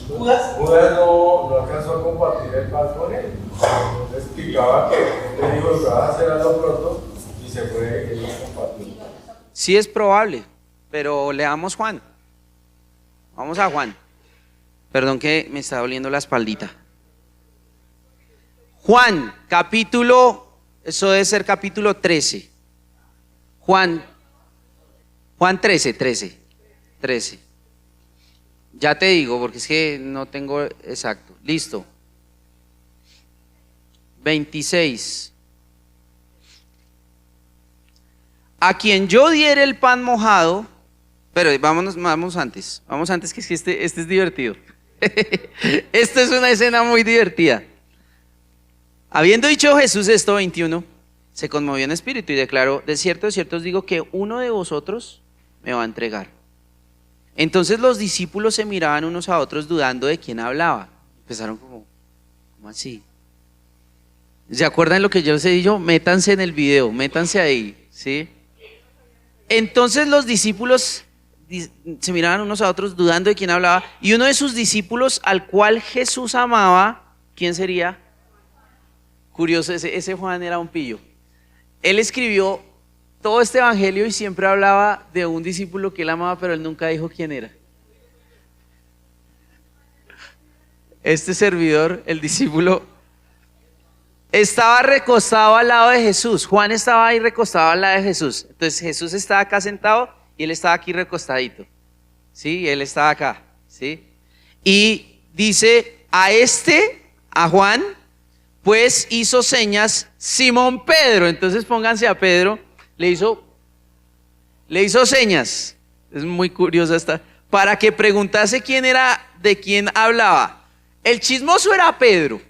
Judas no alcanzó a compartir el pan con él. Le explicaba que él le dijo: lo que vas a hacer, hazlo pronto, y se fue él a compartir. Sí, es probable, pero leamos Juan. Vamos a Juan. Perdón que me está doliendo la espaldita. Juan, eso debe ser capítulo 13. Juan 13. Ya te digo, porque es que no tengo exacto. Listo. 26. A quien yo diere el pan mojado, pero vamos antes que es que este es divertido. Esta es una escena muy divertida. Habiendo dicho Jesús esto, 21, se conmovió en espíritu y declaró: de cierto os digo que uno de vosotros me va a entregar. Entonces los discípulos se miraban unos a otros dudando de quién hablaba. Empezaron ¿cómo así? ¿Se acuerdan lo que yo les he dicho? Métanse en el video, métanse ahí, ¿sí? Entonces los discípulos se miraban unos a otros dudando de quién hablaba, y uno de sus discípulos, al cual Jesús amaba, ¿quién sería? Curioso, ese Juan era un pillo. Él escribió todo este evangelio y siempre hablaba de un discípulo que él amaba, pero él nunca dijo quién era. Este servidor, el discípulo, estaba recostado al lado de Jesús. Juan estaba ahí recostado al lado de Jesús. Entonces Jesús estaba acá sentado y él estaba aquí recostadito, ¿sí? Él estaba acá, ¿sí? Y dice: a Juan, pues hizo señas Simón Pedro. Entonces pónganse a Pedro, le hizo señas. Es muy curiosa esta, para que preguntase quién era, de quién hablaba. El chismoso era Pedro.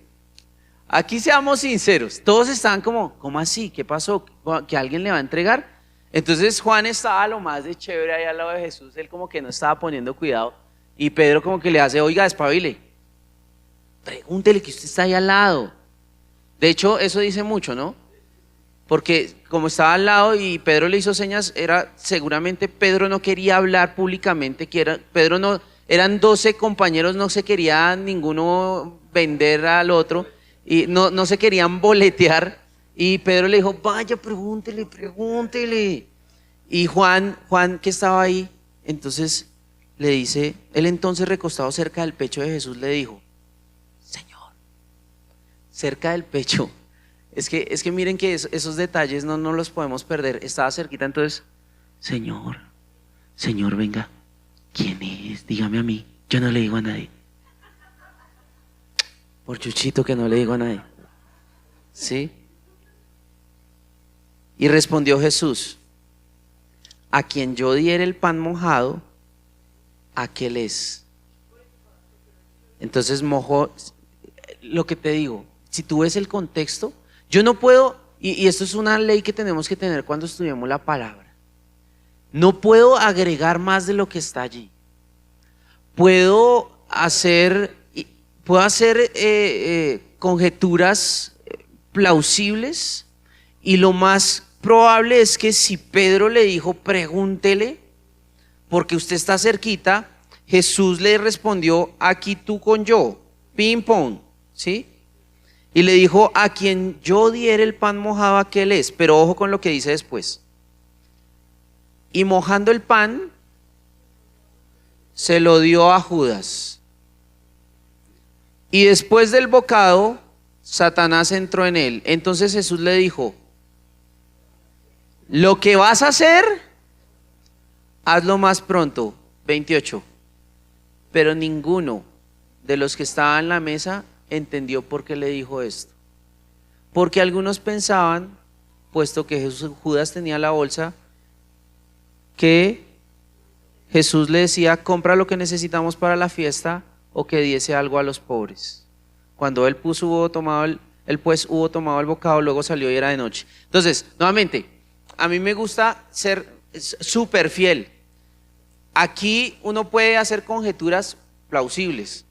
Aquí seamos sinceros, todos estaban ¿cómo así? ¿Qué pasó? ¿Que alguien le va a entregar? Entonces Juan estaba lo más de chévere ahí al lado de Jesús, él como que no estaba poniendo cuidado, y Pedro como que le hace: oiga, espabile, pregúntele que usted está ahí al lado. De hecho, eso dice mucho, ¿no? Porque como estaba al lado y Pedro le hizo señas, seguramente Pedro no quería hablar públicamente, eran 12 compañeros, no se quería ninguno vender al otro, y no se querían boletear, y Pedro le dijo: vaya, pregúntele. Y Juan que estaba ahí, entonces le dice, él entonces recostado cerca del pecho de Jesús le dijo, Señor, cerca del pecho. Es que miren que esos detalles no los podemos perder. Estaba cerquita, entonces, Señor, venga, ¿quién es? Dígame a mí, yo no le digo a nadie. Por Chuchito que no le digo a nadie. ¿Sí? Y respondió Jesús, a quien yo diere el pan mojado, aquel es. Entonces mojó, lo que te digo, si tú ves el contexto, yo no puedo, y esto es una ley que tenemos que tener cuando estudiamos la palabra, no puedo agregar más de lo que está allí. Puedo hacer conjeturas plausibles, y lo más probable es que si Pedro le dijo pregúntele porque usted está cerquita, Jesús le respondió aquí tú con yo, ping pong, ¿sí? Y le dijo a quien yo diere el pan mojado aquel es, pero ojo con lo que dice después. Y mojando el pan se lo dio a Judas. Y después del bocado Satanás entró en él. Entonces Jesús le dijo, lo que vas a hacer, hazlo más pronto. 28. Pero ninguno de los que estaban en la mesa entendió por qué le dijo esto. Porque algunos pensaban, puesto que Judas tenía la bolsa, que Jesús le decía, compra lo que necesitamos para la fiesta o que diese algo a los pobres. Cuando él hubo tomado el bocado, luego salió y era de noche. Entonces, nuevamente, a mí me gusta ser súper fiel. Aquí uno puede hacer conjeturas plausibles.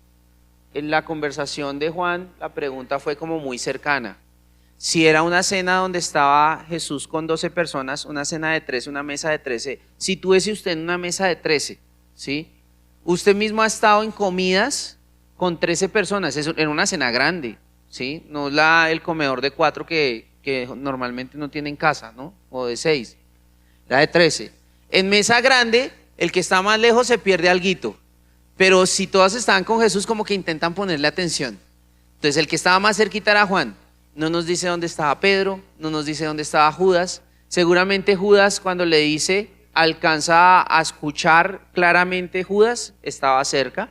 En la conversación de Juan, la pregunta fue como muy cercana. Si era una cena donde estaba Jesús con 12 personas, una cena de 13, una mesa de 13, sitúese usted en una mesa de 13, ¿sí? Usted mismo ha estado en comidas con 13 personas, en una cena grande, ¿sí? No el comedor de 4 que normalmente no tiene en casa, ¿no? O de 6, la de 13. En mesa grande, el que está más lejos se pierde alguito, pero si todas estaban con Jesús, como que intentan ponerle atención. Entonces el que estaba más cerquita era Juan. No nos dice dónde estaba Pedro, no nos dice dónde estaba Judas. Seguramente Judas, cuando le dice, alcanza a escuchar claramente Judas, estaba cerca.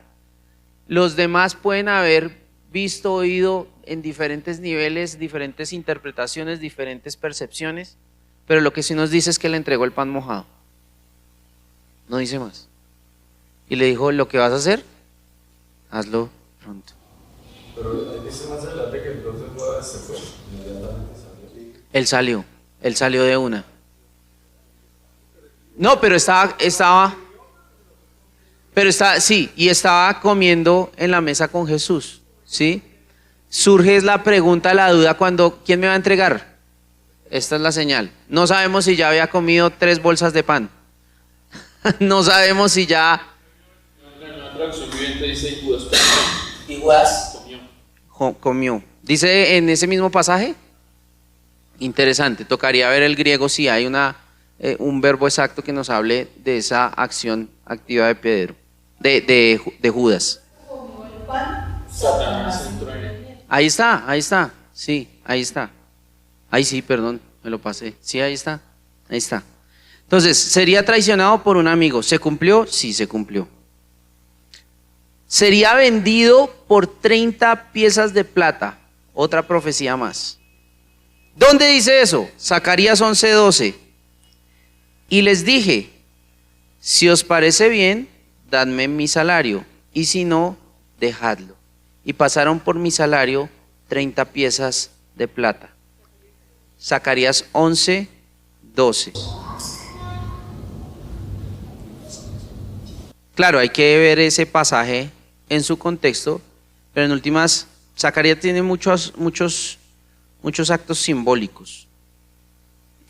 Los demás pueden haber visto, oído en diferentes niveles, diferentes interpretaciones, diferentes percepciones, pero lo que sí nos dice es que le entregó el pan mojado. No dice más. Y le dijo, lo que vas a hacer, hazlo pronto. Pero dice más adelante que entonces se fue, inmediatamente salió. Él salió de una. No, pero estaba comiendo en la mesa con Jesús, ¿sí? Surge la pregunta, la duda cuando, ¿quién me va a entregar? Esta es la señal. No sabemos si ya había comido 3 bolsas de pan. No sabemos si ya... En la traducción viviente dice Judas. ¿Y Judas? Comió. Dice en ese mismo pasaje. Interesante, tocaría ver el griego si hay un verbo exacto que nos hable de esa acción activa de Pedro, de Judas. Satanás entró en él. Ahí está, sí, ahí está. Ahí sí, perdón, me lo pasé. Sí, ahí está. Entonces, sería traicionado por un amigo. ¿Se cumplió? Sí, se cumplió. Sería vendido por 30 piezas de plata. Otra profecía más. ¿Dónde dice eso? Zacarías 11:12. Y les dije, si os parece bien, dadme mi salario, y si no, dejadlo. Y pasaron por mi salario 30 piezas de plata. Zacarías 11:12. Claro, hay que ver ese pasaje en su contexto, pero en últimas, Zacarías tiene muchos actos simbólicos.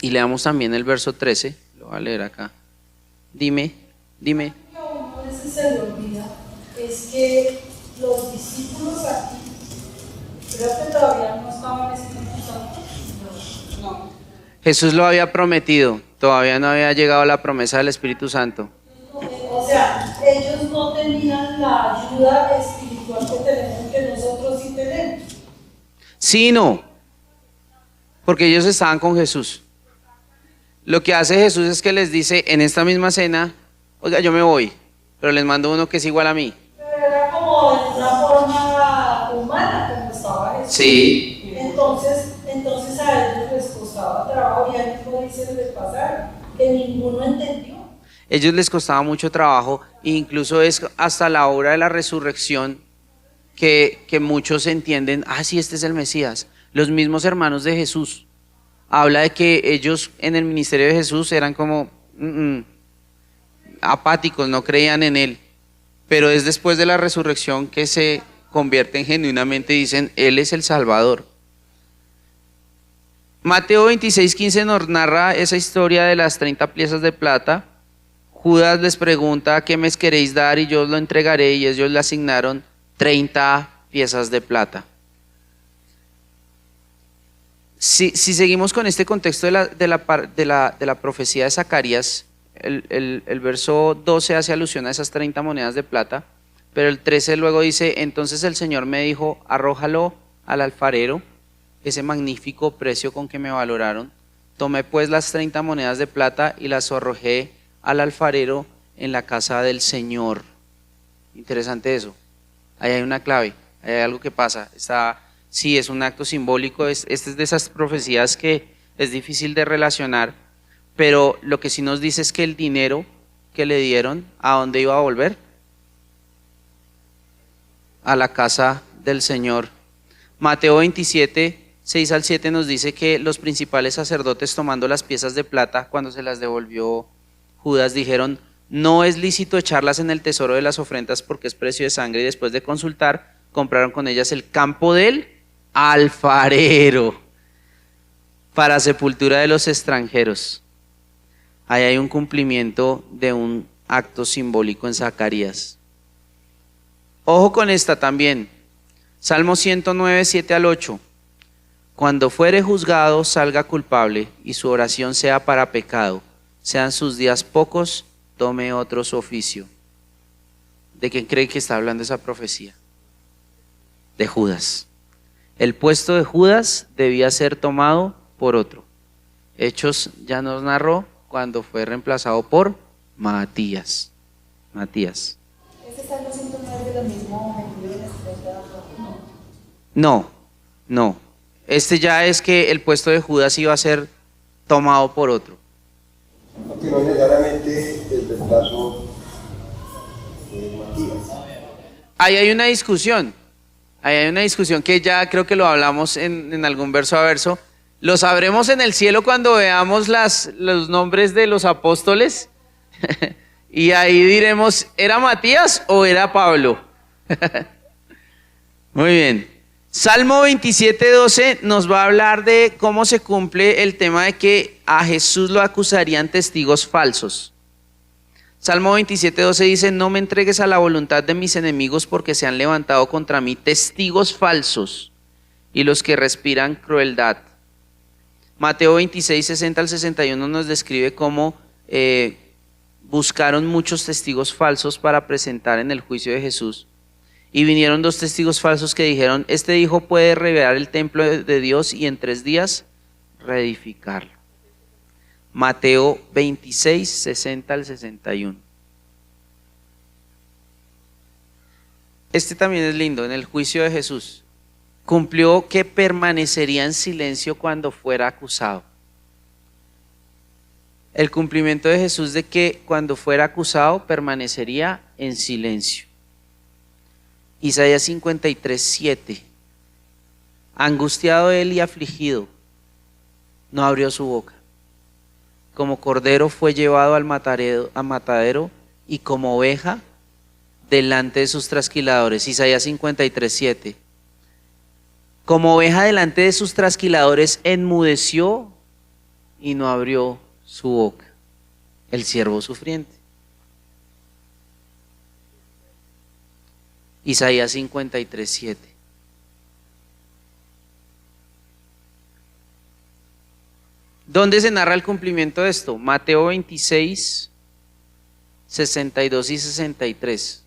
Y leamos también el verso 13, lo voy a leer acá. Dime. Lo que a uno a veces se le olvida es que los discípulos aquí, creo que todavía no estaban Espíritu Santo. No. Jesús lo había prometido, todavía no había llegado la promesa del Espíritu Santo. O O sea, ellos no tenían la ayuda espiritual que tenemos, que nosotros sí tenemos. Sí y no, porque ellos estaban con Jesús. Lo que hace Jesús es que les dice en esta misma cena, oiga, yo me voy, pero les mando uno que es igual a mí. Pero era como de una forma humana, como estaba Jesús. Sí. Entonces a ellos les costaba trabajo y a ellos no dice les pasaron, que ninguno entendió. Ellos les costaba mucho trabajo e incluso es hasta la hora de la resurrección que muchos entienden, sí, este es el Mesías. Los mismos hermanos de Jesús, habla de que ellos en el ministerio de Jesús eran como apáticos, no creían en él, pero es después de la resurrección que se convierten genuinamente y dicen, él es el Salvador. Mateo 26:15 nos narra esa historia de las 30 piezas de plata. Judas les pregunta, ¿qué me queréis dar? Y yo os lo entregaré, y ellos le asignaron 30 piezas de plata. Si seguimos con este contexto de la profecía de Zacarías, el verso 12 hace alusión a esas 30 monedas de plata, pero el 13 luego dice, entonces el Señor me dijo, arrójalo al alfarero, ese magnífico precio con que me valoraron. Tomé pues las 30 monedas de plata y las arrojé al alfarero en la casa del Señor. Interesante eso. Ahí hay una clave, ahí hay algo que pasa. Sí, es un acto simbólico, este es de esas profecías que es difícil de relacionar, pero lo que sí nos dice es que el dinero que le dieron, ¿a dónde iba a volver? A la casa del Señor. Mateo 27, 6 al 7 nos dice que los principales sacerdotes, tomando las piezas de plata, cuando se las devolvió Judas, dijeron, no es lícito echarlas en el tesoro de las ofrendas porque es precio de sangre, y después de consultar, compraron con ellas el campo del alfarero para sepultura de los extranjeros. Ahí hay un cumplimiento de un acto simbólico en Zacarías. Ojo con esta también. Salmo 109, 7 al 8. Cuando fuere juzgado, salga culpable, y su oración sea para pecado. Sean sus días pocos, tome otro su oficio. ¿De quién cree que está hablando esa profecía? De Judas. El puesto de Judas debía ser tomado por otro. Hechos ya nos narró cuando fue reemplazado por Matías. ¿Ese Salmo 109 es de lo mismo metido en la esposa? No. Este ya es que el puesto de Judas iba a ser tomado por otro. Aunque no necesariamente el reemplazo de Matías. Ahí hay una discusión que ya creo que lo hablamos en algún verso a verso. Lo sabremos en el cielo cuando veamos los nombres de los apóstoles y ahí diremos, ¿era Matías o era Pablo? Muy bien. Salmo 27:12 nos va a hablar de cómo se cumple el tema de que a Jesús lo acusarían testigos falsos. Salmo 27:12 dice, no me entregues a la voluntad de mis enemigos porque se han levantado contra mí testigos falsos y los que respiran crueldad. Mateo 26, 60 al 61 nos describe cómo buscaron muchos testigos falsos para presentar en el juicio de Jesús. Y vinieron 2 testigos falsos que dijeron, este hijo puede revelar el templo de Dios y en 3 días reedificarlo. Mateo 26, 60 al 61. Este también es lindo, en el juicio de Jesús. Cumplió que permanecería en silencio cuando fuera acusado. El cumplimiento de Jesús de que cuando fuera acusado permanecería en silencio. Isaías 53, 7. Angustiado él y afligido, no abrió su boca. Como cordero fue llevado al matadero y como oveja delante de sus trasquiladores. Isaías 53, 7. Como oveja delante de sus trasquiladores enmudeció y no abrió su boca. El siervo sufriente. Isaías 53, 7. ¿Dónde se narra el cumplimiento de esto? Mateo 26, 62 y 63.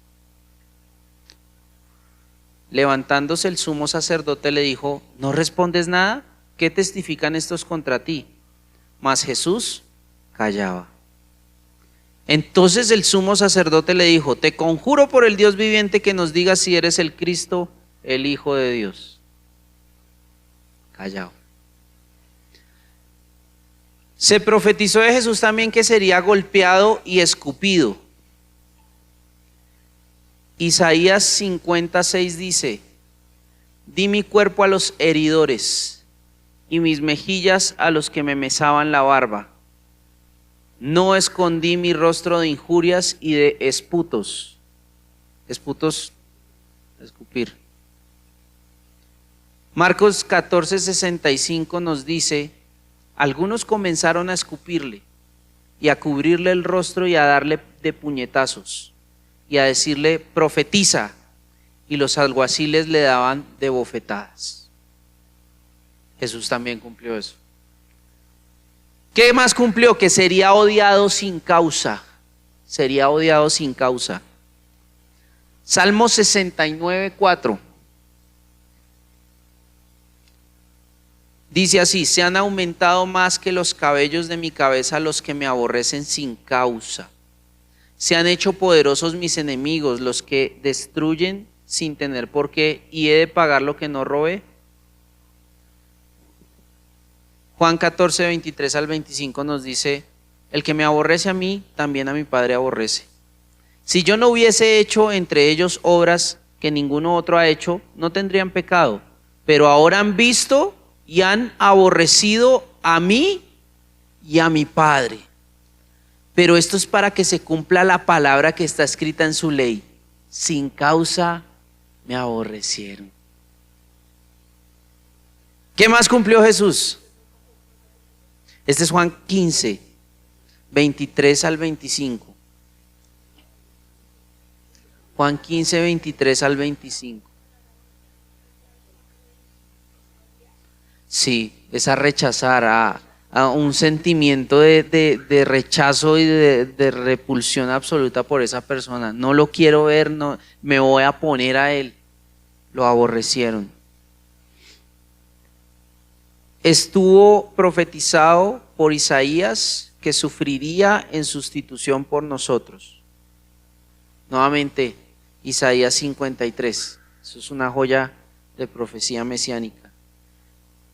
Levantándose el sumo sacerdote le dijo: ¿no respondes nada? ¿Qué testifican estos contra ti? Mas Jesús callaba. Entonces el sumo sacerdote le dijo: te conjuro por el Dios viviente que nos digas si eres el Cristo, el Hijo de Dios. Callado. Se profetizó de Jesús también que sería golpeado y escupido. Isaías 56 dice: di mi cuerpo a los heridores y mis mejillas a los que me mesaban la barba. No escondí mi rostro de injurias y de esputos. Esputos, escupir. Marcos 14:65 nos dice: algunos comenzaron a escupirle y a cubrirle el rostro y a darle de puñetazos y a decirle: profetiza, y los alguaciles le daban de bofetadas. Jesús también cumplió eso. ¿Qué más cumplió? Que sería odiado sin causa. Sería odiado sin causa. Salmo 69:4. Dice así: se han aumentado más que los cabellos de mi cabeza los que me aborrecen sin causa. Se han hecho poderosos mis enemigos, los que destruyen sin tener por qué, y he de pagar lo que no robé. Juan 14:23 al 25 nos dice: el que me aborrece a mí, también a mi Padre aborrece. Si yo no hubiese hecho entre ellos obras que ninguno otro ha hecho, no tendrían pecado, pero ahora han visto y han aborrecido a mí y a mi Padre. Pero esto es para que se cumpla la palabra que está escrita en su ley: sin causa me aborrecieron. ¿Qué más cumplió Jesús? Este es Juan 15, 23 al 25. Juan 15, 23 al 25. Sí, es a rechazar, a un sentimiento de rechazo y de repulsión absoluta por esa persona. No lo quiero ver, no, me voy a poner a él. Lo aborrecieron. Estuvo profetizado por Isaías que sufriría en sustitución por nosotros. Nuevamente, Isaías 53. Eso es una joya de profecía mesiánica.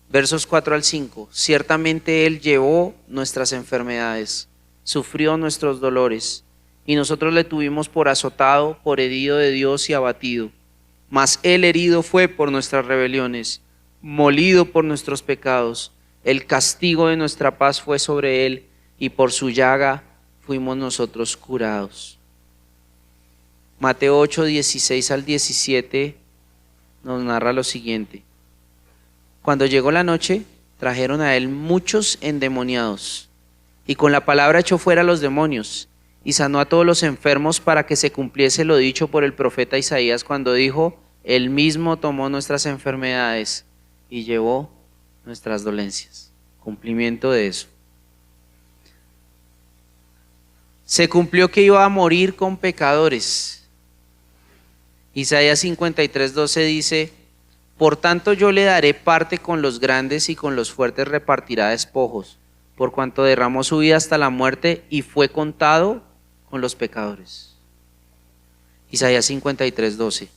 Versos 4 al 5. Ciertamente Él llevó nuestras enfermedades, sufrió nuestros dolores, y nosotros le tuvimos por azotado, por herido de Dios y abatido. Mas Él herido fue por nuestras rebeliones, molido por nuestros pecados. El castigo de nuestra paz fue sobre Él, y por su llaga fuimos nosotros curados. Mateo 8, 16 al 17 nos narra lo siguiente. Cuando llegó la noche, trajeron a él muchos endemoniados, y con la palabra echó fuera a los demonios, y sanó a todos los enfermos, para que se cumpliese lo dicho por el profeta Isaías cuando dijo: él mismo tomó nuestras enfermedades y llevó nuestras dolencias. Cumplimiento de eso. Se cumplió que iba a morir con pecadores. Isaías 53:12 dice: por tanto yo le daré parte con los grandes, y con los fuertes repartirá despojos, por cuanto derramó su vida hasta la muerte y fue contado con los pecadores. Isaías 53:12.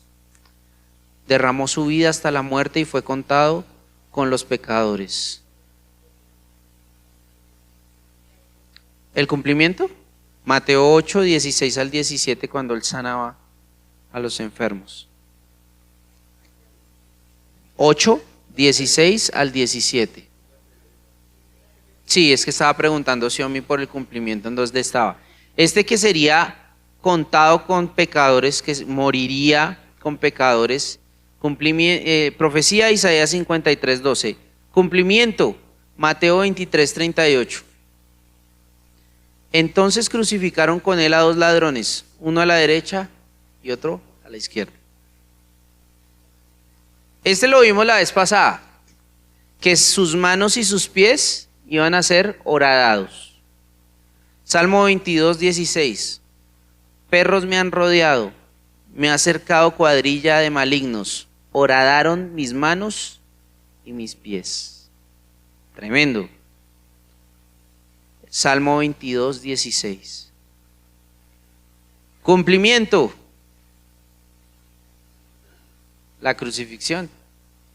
Derramó su vida hasta la muerte y fue contado con los pecadores. ¿El cumplimiento? Mateo 8, 16 al 17, cuando él sanaba a los enfermos. 8, 16 al 17. Sí, es que estaba preguntando Xiaomi por el cumplimiento, en dónde estaba. Este que sería contado con pecadores, que moriría con pecadores. Profecía Isaías 53:12. Cumplimiento Mateo 23:38. Entonces crucificaron con él a dos ladrones, uno a la derecha y otro a la izquierda. Este lo vimos la vez pasada, que sus manos y sus pies iban a ser horadados. Salmo 22:16. perros me han rodeado, me ha cercado cuadrilla de malignos, horadaron mis manos y mis pies. Tremendo. Salmo 22, 16. Cumplimiento. La crucifixión.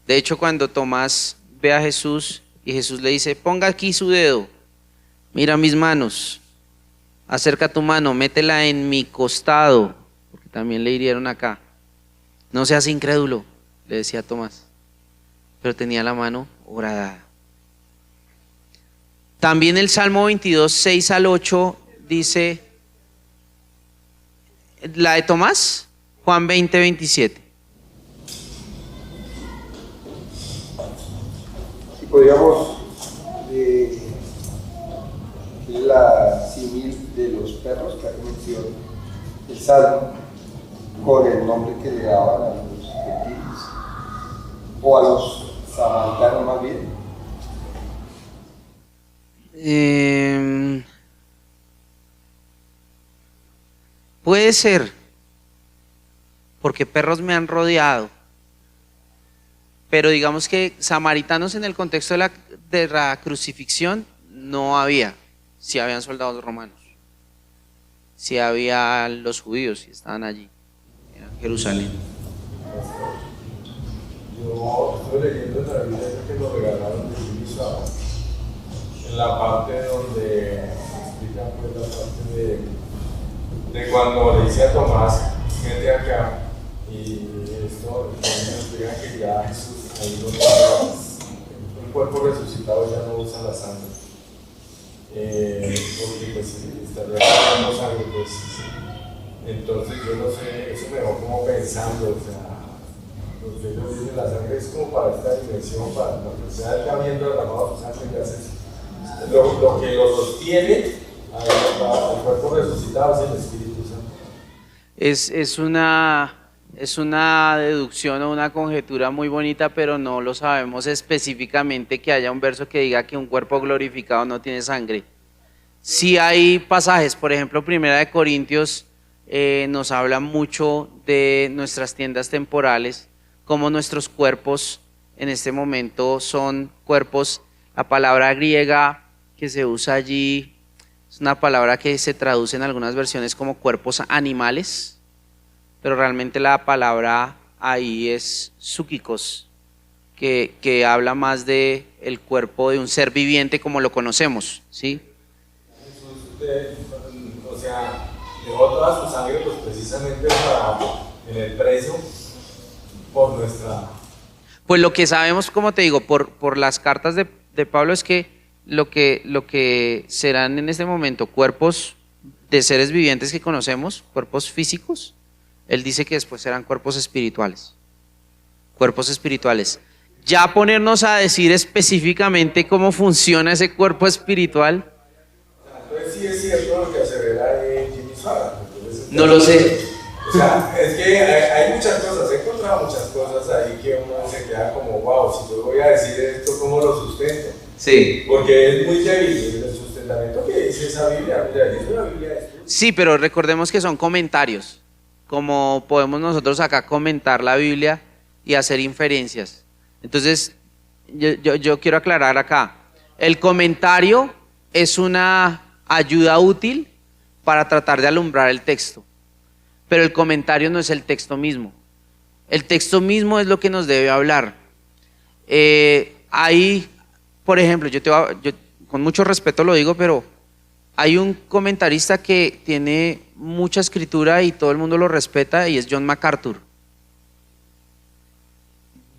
De hecho, cuando Tomás ve a Jesús y Jesús le dice, ponga aquí su dedo, mira mis manos, acerca tu mano, métela en mi costado, porque también le hirieron acá. No seas incrédulo, le decía Tomás, pero tenía la mano horadada. También el Salmo 22, 6 al 8 dice, la de Tomás, Juan 20, 27. Si podríamos la símil de los perros que hace mención el Salmo con el nombre que le daban a los gentiles o a los samaritanos más bien. Puede ser, porque perros me han rodeado, pero digamos que samaritanos en el contexto de la crucifixión no había. Sí habían soldados romanos, sí había los judíos y estaban allí, en Jerusalén. Yo estoy leyendo en la Biblia que nos regalaron de Luisa, en la parte donde explica pues, la parte de cuando le dice a Tomás, vete acá, y esto nos explica que ya Jesús ahí no usa un cuerpo resucitado, ya no usa la sangre, porque pues estaría dando sangre, pues entonces yo no sé, eso me dejó como pensando, o sea, lo que ellos dicen, la sangre es como para esta dimensión, para lo que sea, ya viendo derramado su sangre, ya se lo que lo sostiene, ahí está, el cuerpo resucitado es el Espíritu Santo. Es una deducción o una conjetura muy bonita, pero no lo sabemos específicamente que haya un verso que diga que un cuerpo glorificado no tiene sangre. Sí hay pasajes, por ejemplo, 1 Corintios nos habla mucho de nuestras tiendas temporales, como nuestros cuerpos en este momento son cuerpos, la palabra griega que se usa allí es una palabra que se traduce en algunas versiones como cuerpos animales, pero realmente la palabra ahí es psúquicos, que habla más de el cuerpo de un ser viviente como lo conocemos, ¿sí? Jesús, o sea, dejó toda su sangre pues precisamente en el precio por nuestra... Pues lo que sabemos, como te digo, por las cartas de Pablo es que lo que serán en este momento cuerpos de seres vivientes que conocemos, cuerpos físicos, él dice que después serán cuerpos espirituales. Cuerpos espirituales. Ya ponernos a decir específicamente cómo funciona ese cuerpo espiritual. Entonces sí es cierto lo que asevera Jimmy Suárez. No lo sé. O sea, es que hay muchas cosas, he encontrado muchas cosas ahí que uno se queda como, wow, si yo voy a decir esto, ¿cómo lo sustento? Sí. Porque es muy débil el sustentamiento que dice esa Biblia. Mira, es una Biblia de estudio. Sí, pero recordemos que son comentarios, como podemos nosotros acá comentar la Biblia y hacer inferencias. Entonces, yo quiero aclarar acá, el comentario es una ayuda útil para tratar de alumbrar el texto, pero el comentario no es el texto mismo. El texto mismo es lo que nos debe hablar. Hay, por ejemplo, yo con mucho respeto lo digo, pero hay un comentarista que tiene mucha escritura y todo el mundo lo respeta y es John MacArthur.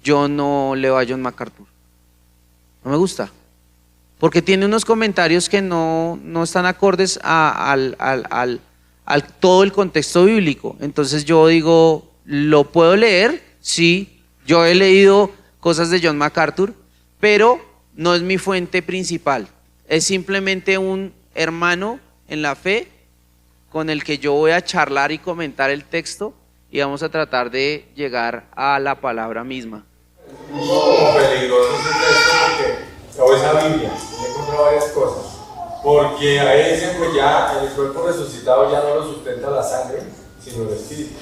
Yo no leo a John MacArthur, no me gusta, porque tiene unos comentarios que no están acordes al todo el contexto bíblico. Entonces yo digo, ¿lo puedo leer? Sí, yo he leído cosas de John MacArthur, pero no es mi fuente principal, es simplemente un hermano en la fe con el que yo voy a charlar y comentar el texto y vamos a tratar de llegar a la palabra misma. Como peligroso ese texto porque, o esa Biblia, he encontrado varias cosas, Porque ahí dicen, pues ya el cuerpo resucitado ya no lo sustenta la sangre, sino el espíritu.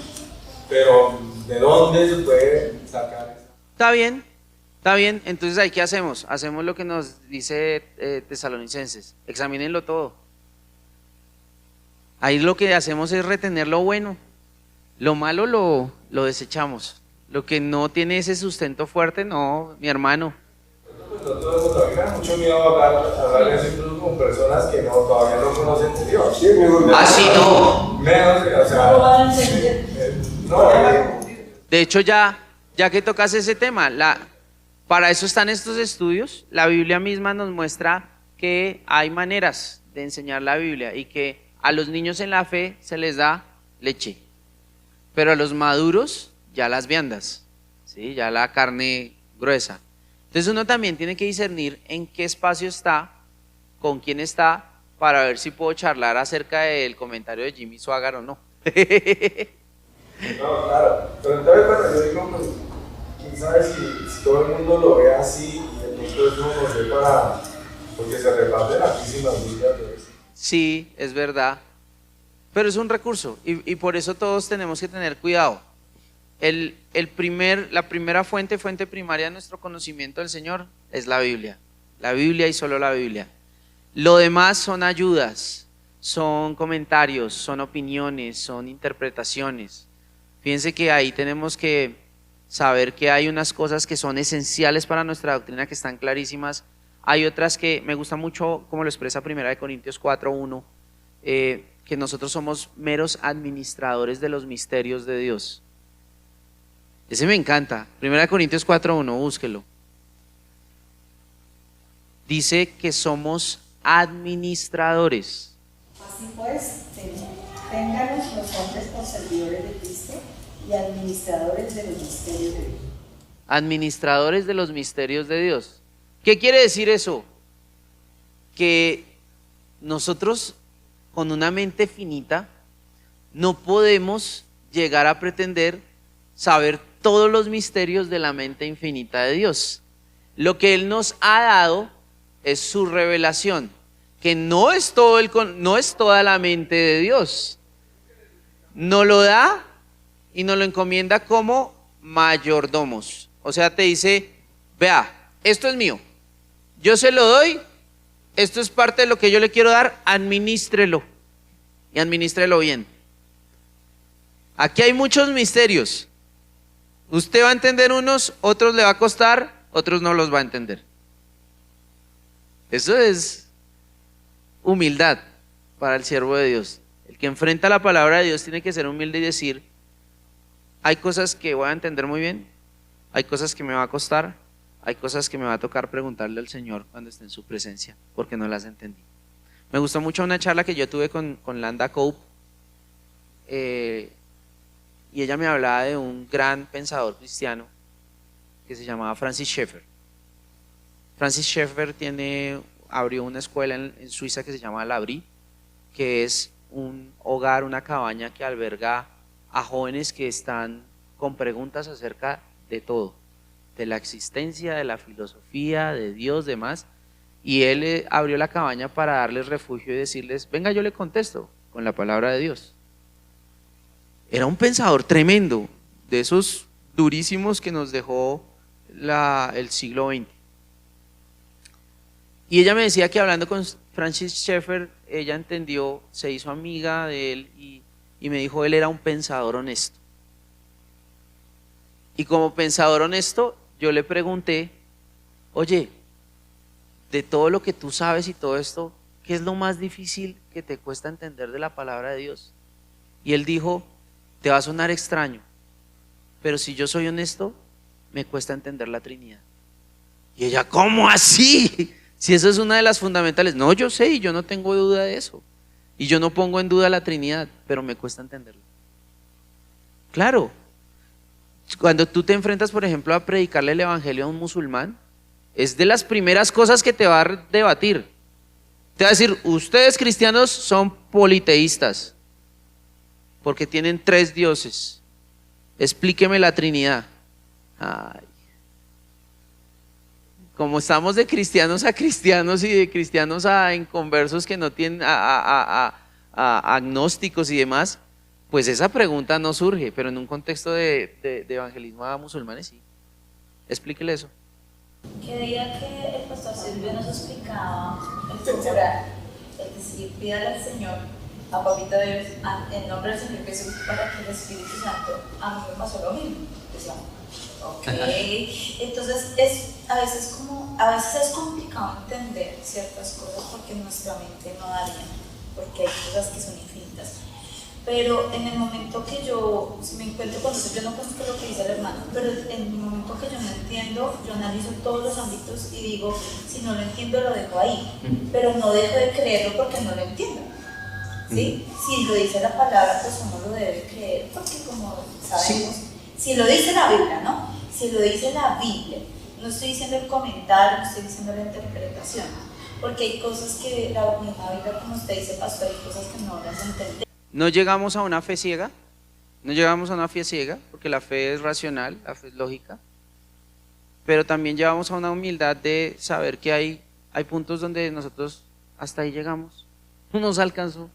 Pero, ¿de dónde se puede sacar eso? Está bien. Entonces, ¿ahí qué hacemos? Hacemos lo que nos dice Tesalonicenses. Examínenlo todo. Ahí lo que hacemos es retener lo bueno. Lo malo lo desechamos. Lo que no tiene ese sustento fuerte, no, mi hermano. Pues no todo el mundo, a mí me da mucho miedo hablar de eso incluso con personas que todavía no conocen de Dios. Sí, Así no. Menos, o sea, No lo van a entender. De hecho, ya que tocas ese tema, para eso están estos estudios. La Biblia misma nos muestra que hay maneras de enseñar la Biblia y que a los niños en la fe se les da leche, pero a los maduros ya las viandas, ¿sí? Ya la carne gruesa. Entonces uno también tiene que discernir en qué espacio está, con quién está, para ver si puedo charlar acerca del comentario de Jimmy Swaggart o no. No, claro. Pero entonces, bueno, yo digo, pues, quién sabe si todo el mundo lo ve así y el mundo es como no sé para. Porque se reparten altísimas vidas de eso. Sí, es verdad. Pero es un recurso y por eso todos tenemos que tener cuidado. La primera fuente primaria de nuestro conocimiento del Señor es la Biblia. La Biblia y solo la Biblia. Lo demás son ayudas, son comentarios, son opiniones, son interpretaciones. Fíjense que ahí tenemos que saber que hay unas cosas que son esenciales para nuestra doctrina que están clarísimas. Hay otras que me gusta mucho, como lo expresa 1 Corintios 4:1, que nosotros somos meros administradores de los misterios de Dios. Ese me encanta. 1 Corintios 4:1, búsquelo. Dice que somos administradores. Así pues, ténganos los hombres por servidores de Cristo y administradores de los misterios de Dios. Administradores de los misterios de Dios. ¿Qué quiere decir eso? Que nosotros con una mente finita no podemos llegar a pretender saber todos los misterios de la mente infinita de Dios. Lo que Él nos ha dado es su revelación, que no es toda la mente de Dios. Nos lo da y nos lo encomienda como mayordomos. O sea, te dice, vea, esto es mío, yo se lo doy, esto es parte de lo que yo le quiero dar, administrelo y administrelo bien. Aquí hay muchos misterios. Usted va a entender unos, otros le va a costar, otros no los va a entender. Eso es humildad para el siervo de Dios. El que enfrenta la palabra de Dios tiene que ser humilde y decir, hay cosas que voy a entender muy bien, hay cosas que me va a costar, hay cosas que me va a tocar preguntarle al Señor cuando esté en su presencia, porque no las entendí. Me gustó mucho una charla que yo tuve con Landa Cope, y ella me hablaba de un gran pensador cristiano que se llamaba Francis Schaeffer. Francis Schaeffer abrió una escuela en Suiza que se llama L'Abri, que es un hogar, una cabaña que alberga a jóvenes que están con preguntas acerca de todo, de la existencia, de la filosofía, de Dios, demás. Y él abrió la cabaña para darles refugio y decirles, venga, yo le contesto con la palabra de Dios. Era un pensador tremendo, de esos durísimos que nos dejó el siglo XX. Y ella me decía que hablando con Francis Schaeffer, ella entendió, se hizo amiga de él y me dijo, él era un pensador honesto. Y como pensador honesto, yo le pregunté, oye, de todo lo que tú sabes y todo esto, ¿qué es lo más difícil que te cuesta entender de la palabra de Dios? Y él dijo, te va a sonar extraño, pero si yo soy honesto, me cuesta entender la Trinidad. Y ella, ¿cómo así? Si eso es una de las fundamentales. No, yo sé y yo no tengo duda de eso. Y yo no pongo en duda la Trinidad, pero me cuesta entenderlo. Claro, cuando tú te enfrentas, por ejemplo, a predicarle el evangelio a un musulmán, es de las primeras cosas que te va a debatir. Te va a decir, ustedes cristianos son politeístas, porque tienen 3 dioses. Explíqueme la Trinidad. Ay. como estamos de cristianos a cristianos y de cristianos a inconversos que no tienen, a agnósticos y demás, pues esa pregunta no surge, pero en un contexto de evangelismo a musulmanes sí. Explíquele eso. Que día que el pastor Silvio nos explicaba el orar, es decir, pídale al Señor, a Papito Dios, en nombre del Señor Jesús, para que el Espíritu Santo, a mí me pasó lo mismo. Decía, ok, entonces a veces es complicado entender ciertas cosas porque nuestra mente no daría, porque hay cosas que son infinitas. Pero en el momento que yo, si me encuentro con eso, yo no conozco lo que dice el hermano, pero en el momento que yo no entiendo, yo analizo todos los ámbitos y digo, si no lo entiendo lo dejo ahí, pero no dejo de creerlo porque no lo entiendo. ¿Sí? Si lo dice la palabra, pues uno lo debe creer, porque como sabemos, si lo dice la Biblia, ¿no? Si lo dice la Biblia, no estoy diciendo el comentario, no estoy diciendo la interpretación, porque hay cosas que la misma Biblia, como usted dice, pastor, hay cosas que no las entendemos. No llegamos a una fe ciega, porque la fe es racional, la fe es lógica, pero también llegamos a una humildad de saber que hay puntos donde nosotros hasta ahí llegamos, no nos alcanzó.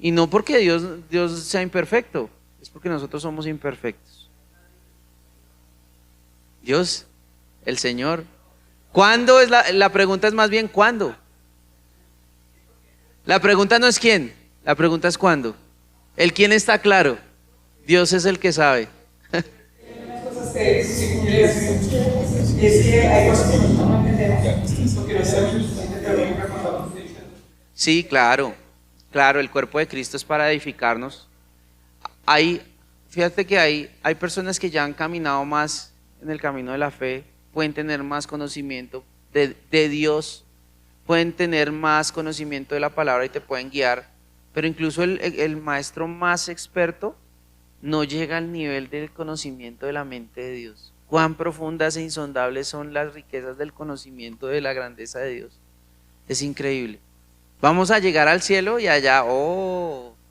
Y no porque Dios sea imperfecto, es porque nosotros somos imperfectos. Dios, el Señor. ¿Cuándo es la pregunta? Es más bien ¿cuándo? La pregunta no es quién, la pregunta es ¿cuándo? El quién está claro, Dios es el que sabe. Unas cosas que sí quiere decir es que hay cosas que no entendemos, porque no sabemos suficiente teoría para contarnos. Sí, claro, el cuerpo de Cristo es para edificarnos. Fíjate que hay personas que ya han caminado más en el camino de la fe, pueden tener más conocimiento de Dios, pueden tener más conocimiento de la palabra y te pueden guiar, pero incluso el maestro más experto no llega al nivel del conocimiento de la mente de Dios. Cuán profundas e insondables son las riquezas del conocimiento de la grandeza de Dios. Es increíble. Vamos a llegar al cielo y allá,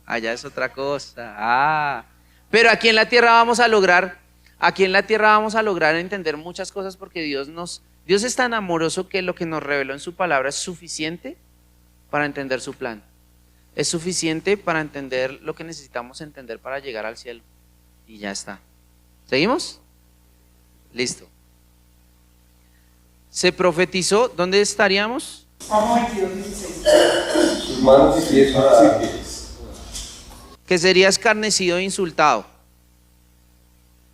allá es otra cosa. Pero aquí en la tierra vamos a lograr entender muchas cosas porque Dios es tan amoroso que lo que nos reveló en su palabra es suficiente para entender su plan. Es suficiente para entender lo que necesitamos entender para llegar al cielo. Y ya está. ¿Seguimos? Listo. Se profetizó, ¿dónde estaríamos? Salmo 22, 16. Sus manos y pies para Que sería escarnecido e insultado.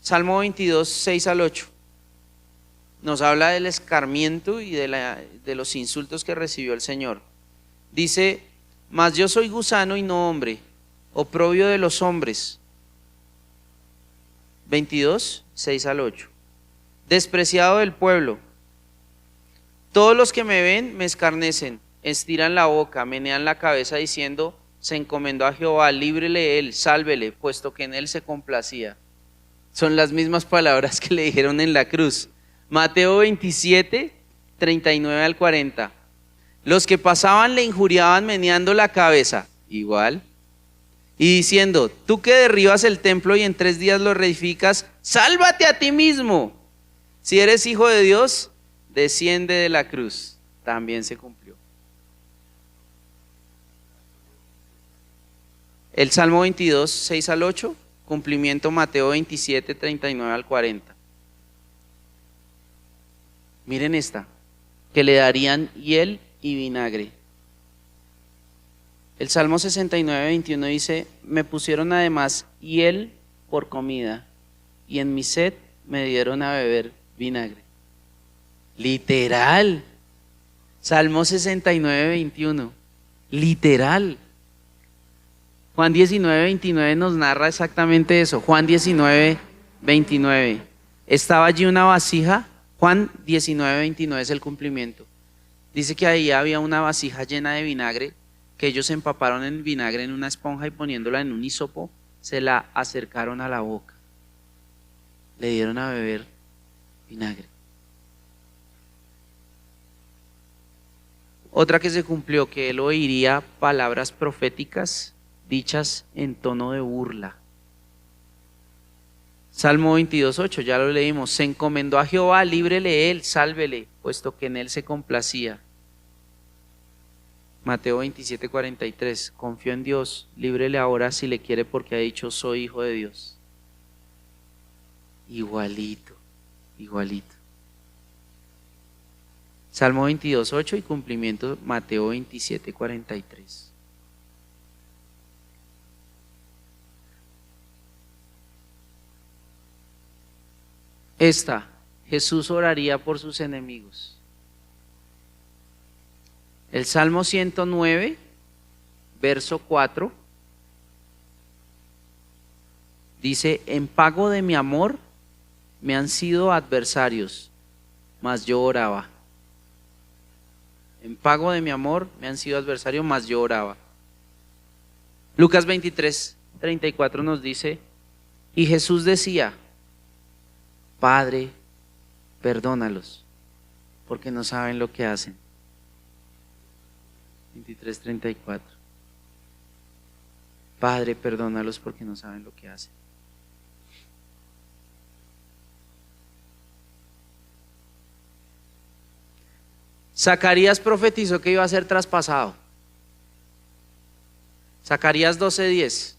Salmo 22, 6 al 8. Nos habla del escarmiento y de los insultos que recibió el Señor. Dice: mas yo soy gusano y no hombre, oprobio de los hombres. 22, 6 al 8. Despreciado del pueblo. Todos los que me ven me escarnecen, estiran la boca, menean la cabeza diciendo: se encomendó a Jehová, líbrele él, sálvele, puesto que en él se complacía. Son las mismas palabras que le dijeron en la cruz. Mateo 27, 39 al 40. Los que pasaban le injuriaban meneando la cabeza, igual, y diciendo: tú que derribas el templo y en 3 días lo reedificas, sálvate a ti mismo. Si eres hijo de Dios, desciende de la cruz. También se cumplió. El Salmo 22, 6 al 8, cumplimiento Mateo 27, 39 al 40. Miren esta, que le darían hiel y vinagre. El Salmo 69, 21 dice: me pusieron además hiel por comida y en mi sed me dieron a beber vinagre. Literal. Salmo 69, 21. Literal. Juan 19, 29 nos narra exactamente eso. Juan 19, 29. Estaba allí una vasija. Juan 19, 29 es el cumplimiento. Dice que ahí había una vasija llena de vinagre, que ellos empaparon en vinagre en una esponja y poniéndola en un hisopo, se la acercaron a la boca. Le dieron a beber vinagre. Otra que se cumplió, que él oiría palabras proféticas dichas en tono de burla. Salmo 22:8, ya lo leímos. Se encomendó a Jehová, líbrele él, sálvele, puesto que en él se complacía. Mateo 27:43, confió en Dios, líbrele ahora si le quiere, porque ha dicho soy hijo de Dios. Igualito, igualito. Salmo 22:8 y cumplimiento Mateo 27:43. Jesús oraría por sus enemigos. El Salmo 109, verso 4, dice, en pago de mi amor me han sido adversarios, mas yo oraba. En pago de mi amor me han sido adversarios, mas yo oraba. Lucas 23:34 nos dice, y Jesús decía, Padre, perdónalos, porque no saben lo que hacen. 23:34. Padre, perdónalos porque no saben lo que hacen. Zacarías profetizó que iba a ser traspasado. Zacarías 12:10.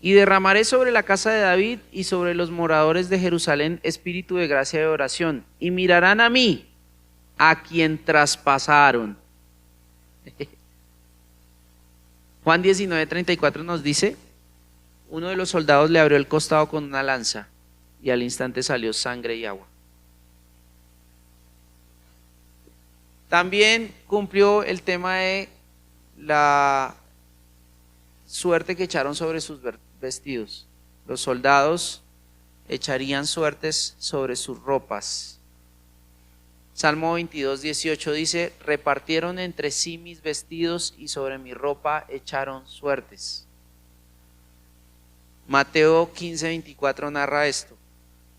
Y derramaré sobre la casa de David y sobre los moradores de Jerusalén espíritu de gracia y de oración, y mirarán a mí, a quien traspasaron. Juan 19:34 nos dice, uno de los soldados le abrió el costado con una lanza, y al instante salió sangre y agua. También cumplió el tema de la suerte que echaron sobre sus vestidos. Los soldados echarían suertes sobre sus ropas. Salmo 22:18 dice, repartieron entre sí mis vestidos y sobre mi ropa echaron suertes. Mateo 15:24 narra esto.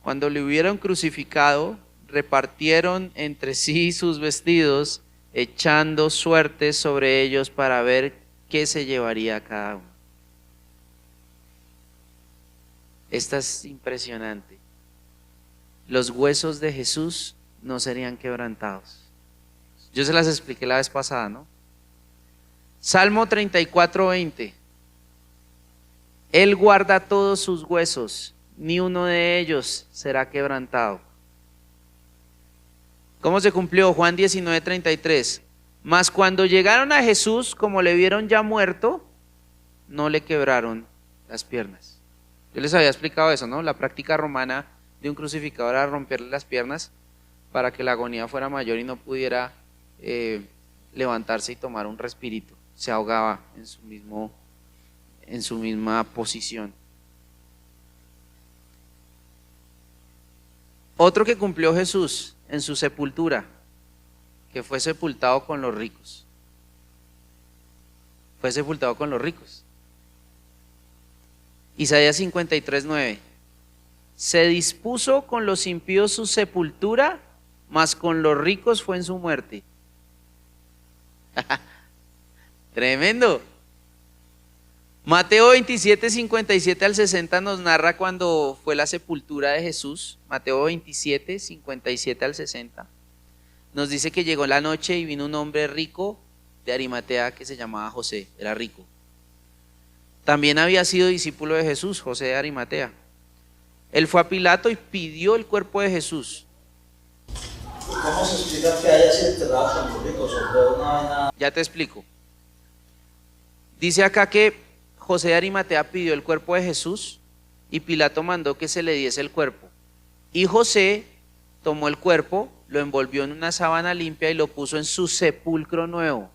Cuando le hubieron crucificado, repartieron entre sí sus vestidos, echando suertes sobre ellos para ver qué se llevaría cada uno. Esta es impresionante. Los huesos de Jesús no serían quebrantados. Yo se las expliqué la vez pasada, ¿no? Salmo 34:20. Él guarda todos sus huesos, ni uno de ellos será quebrantado. ¿Cómo se cumplió? Juan 19:33. Mas cuando llegaron a Jesús, como le vieron ya muerto, no le quebraron las piernas. Yo les había explicado eso, ¿no? La práctica romana de un crucificado era romperle las piernas para que la agonía fuera mayor y no pudiera levantarse y tomar un respirito. Se ahogaba en su misma posición. Otro que cumplió Jesús en su sepultura, que fue sepultado con los ricos. Fue sepultado con los ricos. Isaías 53:9. Se dispuso con los impíos su sepultura, mas con los ricos fue en su muerte. Tremendo. Mateo 27:57-60 nos narra cuando fue la sepultura de Jesús. Mateo 27:57-60. Nos dice que llegó la noche y vino un hombre rico de Arimatea que se llamaba José, era rico. También había sido discípulo de Jesús, José de Arimatea. Él fue a Pilato y pidió el cuerpo de Jesús. ¿Cómo se explica que haya sido enterrado con los ricos? ¿O fue una vaina? Ya te explico. Dice acá que José de Arimatea pidió el cuerpo de Jesús y Pilato mandó que se le diese el cuerpo. Y José tomó el cuerpo, lo envolvió en una sábana limpia y lo puso en su sepulcro nuevo,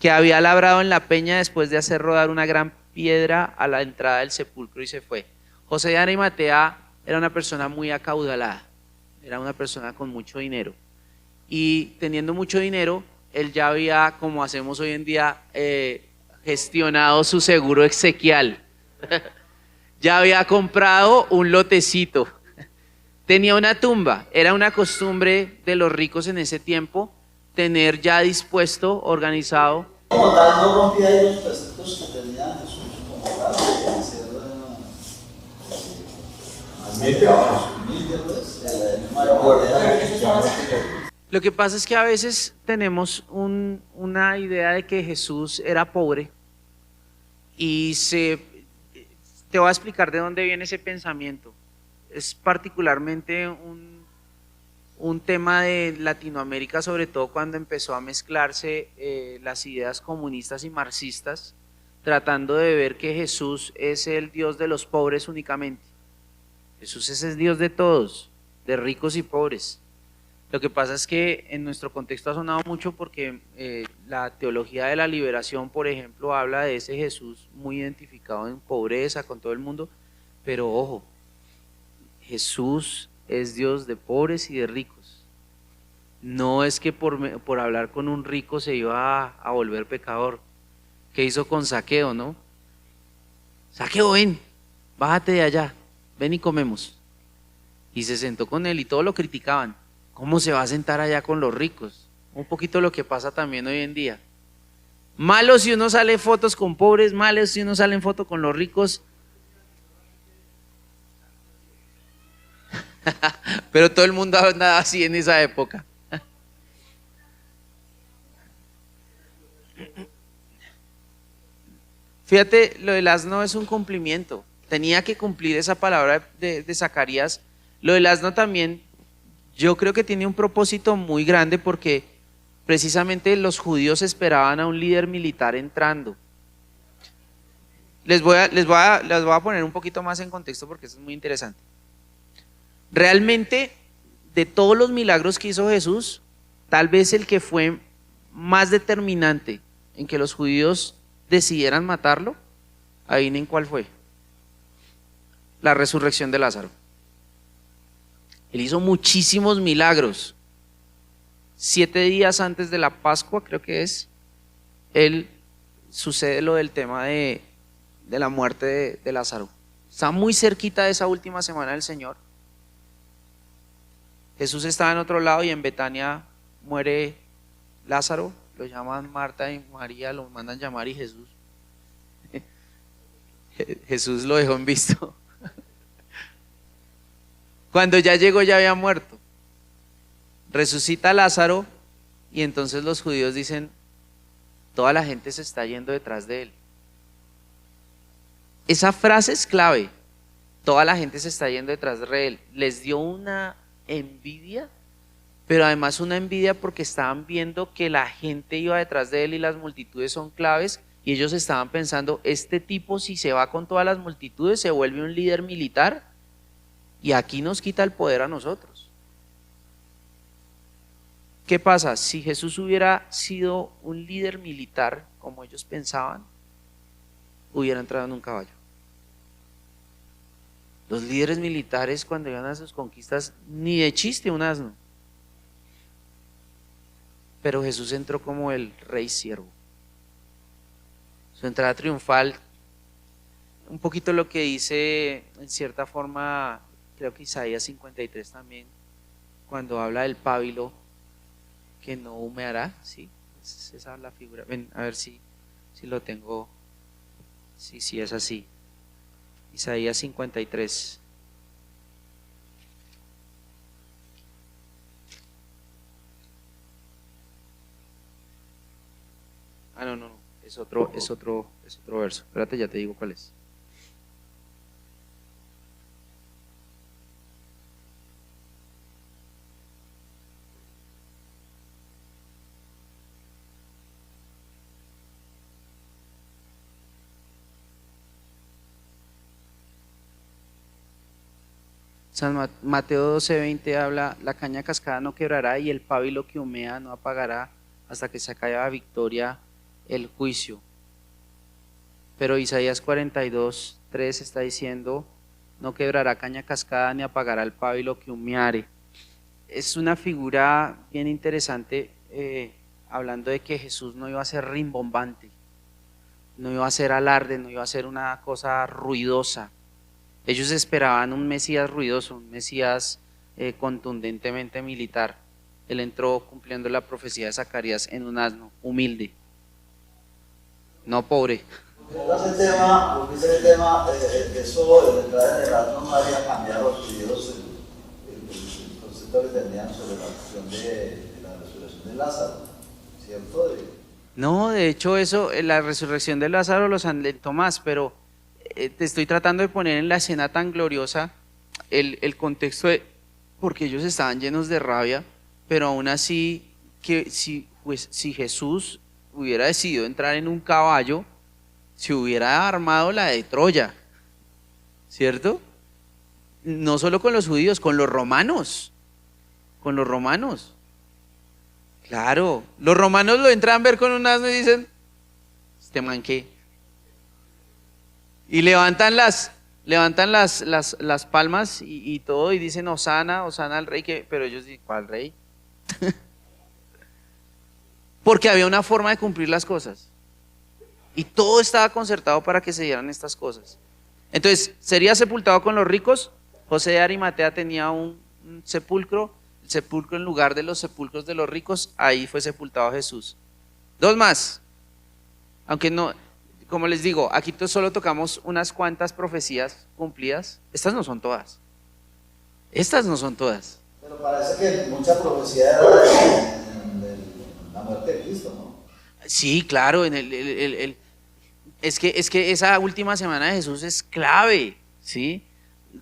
que había labrado en la peña después de hacer rodar una gran piedra a la entrada del sepulcro, y se fue. José de Arimatea era una persona muy acaudalada, era una persona con mucho dinero, y teniendo mucho dinero, él ya había, como hacemos hoy en día, gestionado su seguro exequial. Ya había comprado un lotecito, tenía una tumba. Era una costumbre de los ricos en ese tiempo tener ya dispuesto, organizado. Como tal, no rompía ahí los preceptos que tenía Jesús como tal. Lo que pasa es que a veces tenemos una idea de que Jesús era pobre y te voy a explicar de dónde viene ese pensamiento. Es particularmente un tema de Latinoamérica, sobre todo cuando empezó a mezclarse las ideas comunistas y marxistas, tratando de ver que Jesús es el Dios de los pobres únicamente. Jesús es el Dios de todos, de ricos y pobres. Lo que pasa es que en nuestro contexto ha sonado mucho porque la teología de la liberación, por ejemplo, habla de ese Jesús muy identificado en pobreza con todo el mundo, pero ojo, Jesús es Dios de pobres y de ricos. No es que por hablar con un rico se iba a volver pecador. ¿Qué hizo con Zaqueo, no? Zaqueo, ven, bájate de allá, ven y comemos. Y se sentó con él y todos lo criticaban. ¿Cómo se va a sentar allá con los ricos? Un poquito lo que pasa también hoy en día. Malo si uno sale fotos con pobres, malo si uno sale en foto con los ricos. Pero todo el mundo andaba así en esa época. Fíjate, lo del asno es un cumplimiento. Tenía que cumplir esa palabra de Zacarías. Lo del asno también, yo creo que tiene un propósito muy grande porque precisamente los judíos esperaban a un líder militar entrando. Les voy a poner un poquito más en contexto porque eso es muy interesante. Realmente, de todos los milagros que hizo Jesús, tal vez el que fue más determinante en que los judíos decidieran matarlo, adivinen cuál fue. La resurrección de Lázaro. Él hizo muchísimos milagros. 7 días antes de la Pascua, creo que es, sucede lo del tema de la muerte de Lázaro. Está muy cerquita de esa última semana del Señor. Jesús estaba en otro lado y en Betania muere Lázaro. Lo llaman Marta y María, lo mandan llamar y Jesús lo dejó en visto. Cuando ya llegó ya había muerto. Resucita Lázaro y entonces los judíos dicen, toda la gente se está yendo detrás de él. Esa frase es clave, toda la gente se está yendo detrás de él. Les dio una envidia, pero además una envidia porque estaban viendo que la gente iba detrás de él y las multitudes son claves y ellos estaban pensando, este tipo si se va con todas las multitudes se vuelve un líder militar y aquí nos quita el poder a nosotros. ¿Qué pasa? Si Jesús hubiera sido un líder militar como ellos pensaban, hubiera entrado en un caballo. Los líderes militares cuando iban a sus conquistas, ni de chiste un asno. Pero Jesús entró como el rey siervo. Su entrada triunfal, un poquito lo que dice en cierta forma, creo que Isaías 53 también, cuando habla del pábilo que no humeará, ¿sí? Esa es la figura. Ven, a ver si lo tengo. Sí, es así. Isaías 53. No. Es otro verso. Espérate, ya te digo cuál es. Mateo 12:20 habla, la caña cascada no quebrará y el pábilo que humea no apagará hasta que se acabe a victoria el juicio. Pero Isaías 42:3 está diciendo, no quebrará caña cascada ni apagará el pábilo que humeare. Es una figura bien interesante, hablando de que Jesús no iba a ser rimbombante, no iba a ser alarde, no iba a ser una cosa ruidosa. Ellos esperaban un Mesías ruidoso, un Mesías contundentemente militar. Él entró cumpliendo la profecía de Zacarías en un asno humilde, no pobre. Volviendo al tema, eso de entrar en el alma no haría cambiar a los judíos el concepto que tenían sobre la cuestión de la resurrección de Lázaro, ¿cierto? No, de hecho eso, la resurrección de Lázaro los alentó más, pero te estoy tratando de poner en la escena tan gloriosa el contexto de, porque ellos estaban llenos de rabia, pero aún así, que si Jesús hubiera decidido entrar en un caballo, se hubiera armado la de Troya, ¿cierto? No solo con los judíos, con los romanos, Claro, los romanos lo entran a ver con un asno y dicen, ¿este man qué? Y levantan las palmas y todo y dicen, Hosana, Hosana al rey, pero ellos dicen, ¿cuál rey? Porque había una forma de cumplir las cosas. Y todo estaba concertado para que se dieran estas cosas. Entonces, ¿sería sepultado con los ricos? José de Arimatea tenía un sepulcro, el sepulcro en lugar de los sepulcros de los ricos, ahí fue sepultado Jesús. Dos más, aunque no, como les digo, aquí solo tocamos unas cuantas profecías cumplidas, estas no son todas. Pero parece que mucha profecía era en la muerte de Cristo, ¿no? Sí, claro, es que esa última semana de Jesús es clave, ¿sí?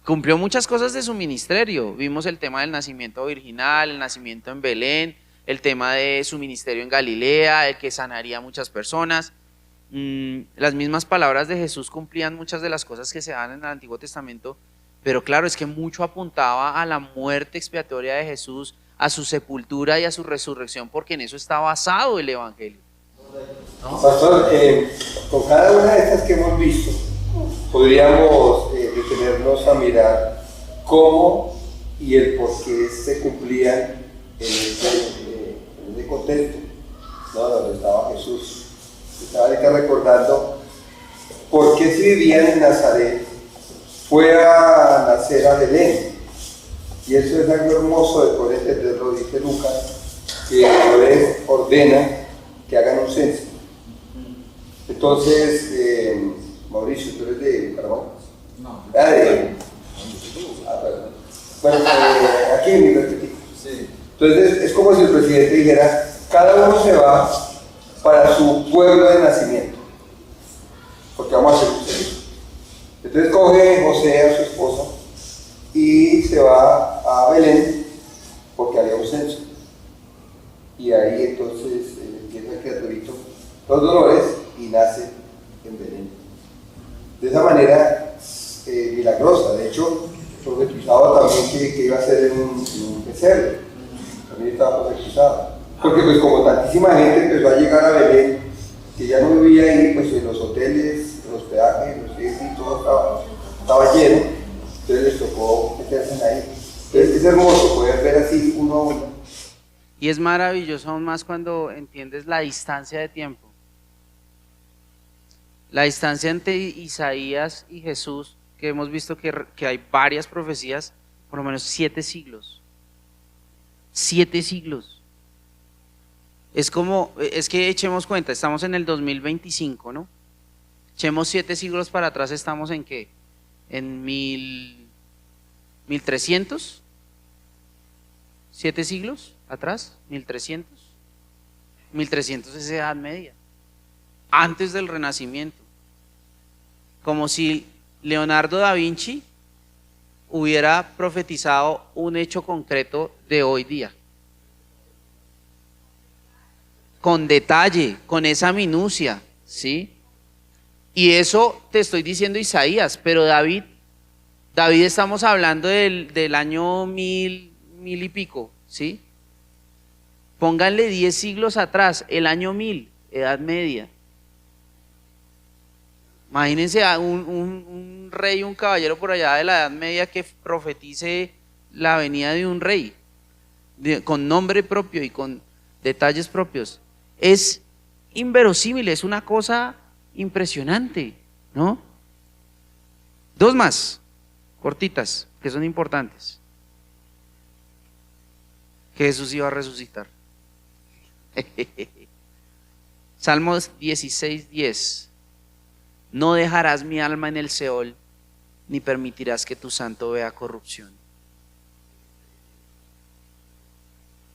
Cumplió muchas cosas de su ministerio. Vimos el tema del nacimiento virginal, el nacimiento en Belén, el tema de su ministerio en Galilea, el que sanaría a muchas personas. Las mismas palabras de Jesús cumplían muchas de las cosas que se dan en el Antiguo Testamento, pero claro, es que mucho apuntaba a la muerte expiatoria de Jesús, a su sepultura y a su resurrección, porque en eso está basado el Evangelio. ¿No? Pastor, con cada una de estas que hemos visto, podríamos detenernos a mirar cómo y el por qué se cumplían en ese contexto, ¿no? Donde estaba Jesús. Estaba ahorita recordando por qué si vivían en Nazaret fue a nacer a Belén. Y eso es algo hermoso de poder entenderlo, dice Lucas, que Herodes ordena que hagan un censo. Entonces, Mauricio, ¿tú eres de Bucaramanga? No. Bueno, aquí en mi perspectiva. Sí. Entonces, es como si el presidente dijera, cada uno se va para su pueblo de nacimiento, porque vamos a hacer un censo. Entonces coge José a su esposa y se va a Belén, porque había un censo. Y ahí entonces empieza el criaturito los dolores y nace en Belén. De esa manera milagrosa. De hecho, profetizaba también que iba a ser en un pesebre. También estaba profetizado. Porque pues como tantísima gente empezó a llegar a Belén, que ya no vivía ahí, pues en los hoteles, en los hospedajes, y todo estaba lleno, entonces les tocó meterse ahí. Entonces es hermoso poder ver así uno a uno. Y es maravilloso aún más cuando entiendes la distancia de tiempo. La distancia entre Isaías y Jesús, que hemos visto que hay varias profecías, por lo menos 7 siglos. 7 siglos. Es que echemos cuenta, estamos en el 2025, ¿no? Echemos 7 siglos para atrás, ¿estamos en qué? ¿En 1300? ¿7 siglos atrás? ¿1300? 1300 es Edad Media, antes del Renacimiento. Como si Leonardo da Vinci hubiera profetizado un hecho concreto de hoy día. Con detalle, con esa minucia, ¿sí? Y eso te estoy diciendo Isaías, pero David estamos hablando del año 1000 y pico, ¿sí? Pónganle 10 siglos atrás, el año 1000, Edad Media. Imagínense a un rey, un caballero por allá de la Edad Media que profetice la venida de un rey, con nombre propio y con detalles propios. Es inverosímil, es una cosa impresionante, ¿no? 2 más, cortitas, que son importantes. Que Jesús iba a resucitar. Salmos 16:10. no dejarás mi alma en el Seol, ni permitirás que tu santo vea corrupción.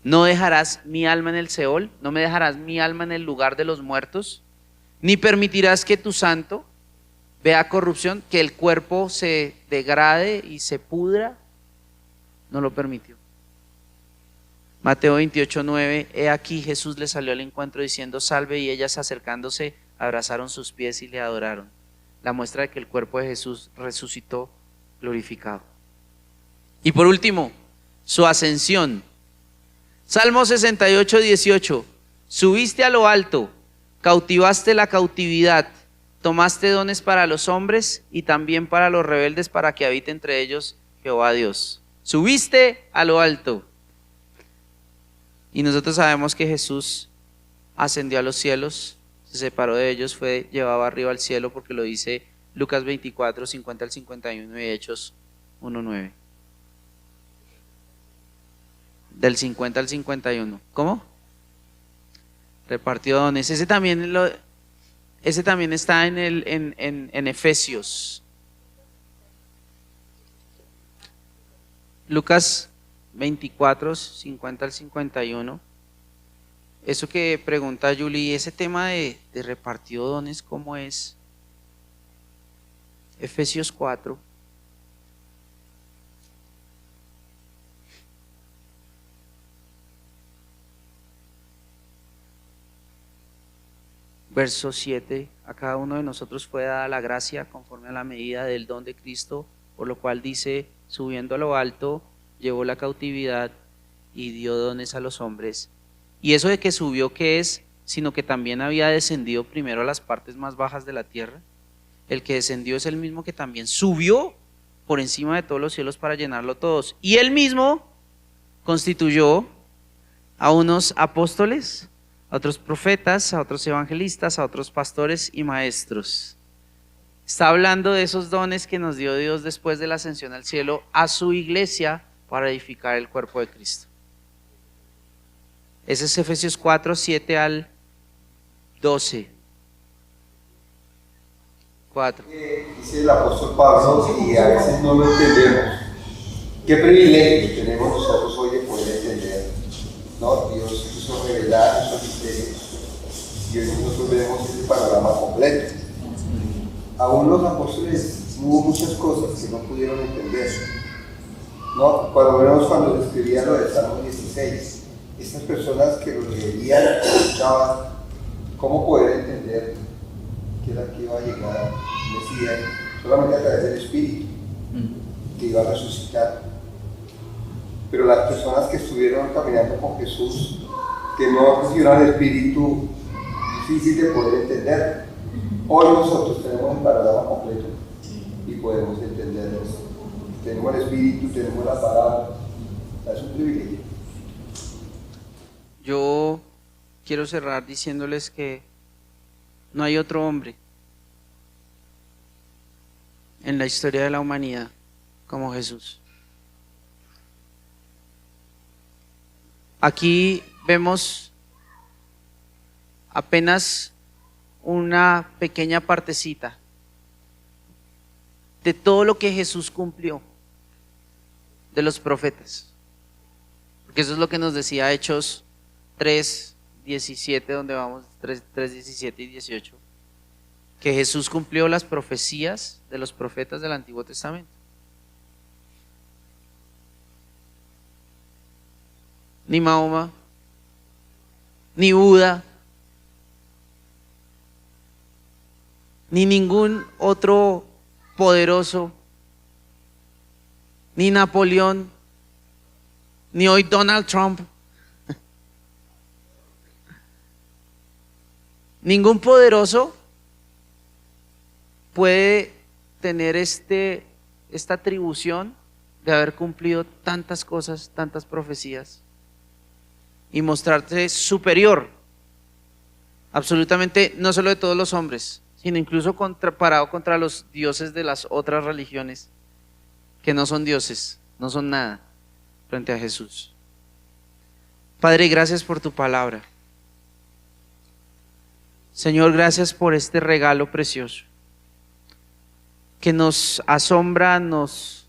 No dejarás mi alma en el Seol, no me dejarás mi alma en el lugar de los muertos, ni permitirás que tu santo vea corrupción, que el cuerpo se degrade y se pudra. No lo permitió. Mateo 28:9, he aquí Jesús le salió al encuentro diciendo salve, y ellas acercándose abrazaron sus pies y le adoraron. La muestra de que el cuerpo de Jesús resucitó glorificado. Y por último, su ascensión. Salmo 68:18, subiste a lo alto, cautivaste la cautividad, tomaste dones para los hombres y también para los rebeldes, para que habite entre ellos Jehová Dios. Subiste a lo alto. Y nosotros sabemos que Jesús ascendió a los cielos, se separó de ellos, fue llevado arriba al cielo, porque lo dice Lucas 24, 50 al 51 y Hechos 1:9. Del 50 al 51. ¿Cómo? Repartió dones. Ese también está en Efesios. Lucas 24, 50 al 51. Eso que pregunta Julie, ese tema de repartió dones, ¿cómo es? Efesios 4. Verso 7, a cada uno de nosotros fue dada la gracia conforme a la medida del don de Cristo, por lo cual dice, subiendo a lo alto, llevó la cautividad y dio dones a los hombres. Y eso de que subió, ¿qué es? Sino que también había descendido primero a las partes más bajas de la tierra. El que descendió es el mismo que también subió por encima de todos los cielos para llenarlo todos. Y él mismo constituyó a unos apóstoles, a otros profetas, a otros evangelistas, a otros pastores y maestros. Está hablando de esos dones que nos dio Dios después de la ascensión al cielo a su iglesia para edificar el cuerpo de Cristo. Ese es Efesios 4, 7 al 12. 4. Dice el apóstol Pablo, y a veces no lo entendemos. Qué privilegio tenemos nosotros hoy de poder entender, ¿no? Dios quiso revelar esos misterios y hoy nosotros vemos este panorama completo. Aún los apóstoles hubo muchas cosas que no pudieron entender, ¿no? Cuando escribían lo del Salmo 16, estas personas que lo leían, escuchaban, ¿cómo poder entender que era que iba a llegar el Mesías solamente a través del Espíritu, que iba a resucitar? Pero las personas que estuvieron caminando con Jesús, que no recibieron el Espíritu, difícil de poder entender. Hoy nosotros tenemos el panorama completo y podemos entender eso. Tenemos el Espíritu, tenemos la palabra. Es un privilegio. Yo quiero cerrar diciéndoles que no hay otro hombre en la historia de la humanidad como Jesús. Aquí vemos apenas una pequeña partecita de todo lo que Jesús cumplió de los profetas, porque eso es lo que nos decía Hechos 3:17, donde vamos 3:17 y 18, que Jesús cumplió las profecías de los profetas del Antiguo Testamento. Ni Mahoma, ni Buda, ni ningún otro poderoso, ni Napoleón, ni hoy Donald Trump, ningún poderoso puede tener esta atribución de haber cumplido tantas cosas, tantas profecías y mostrarse superior absolutamente, no solo de todos los hombres, sino incluso parado contra los dioses de las otras religiones que no son dioses, no son nada frente a Jesús. Padre, gracias por tu palabra. Señor, gracias por este regalo precioso. que nos asombra, nos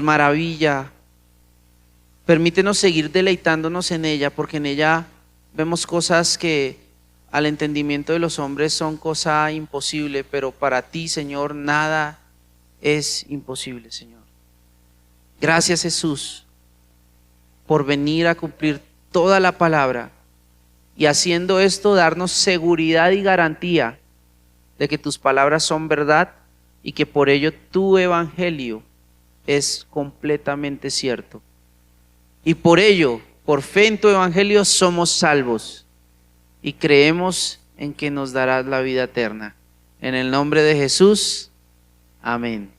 maravilla. Permítenos seguir deleitándonos en ella, porque en ella vemos cosas que al entendimiento de los hombres son cosa imposible, pero para ti, Señor, nada es imposible, Señor. Gracias, Jesús, por venir a cumplir toda la palabra y haciendo esto darnos seguridad y garantía de que tus palabras son verdad y que por ello tu evangelio es completamente cierto. Y por ello, por fe en tu evangelio, somos salvos y creemos en que nos darás la vida eterna. En el nombre de Jesús, amén.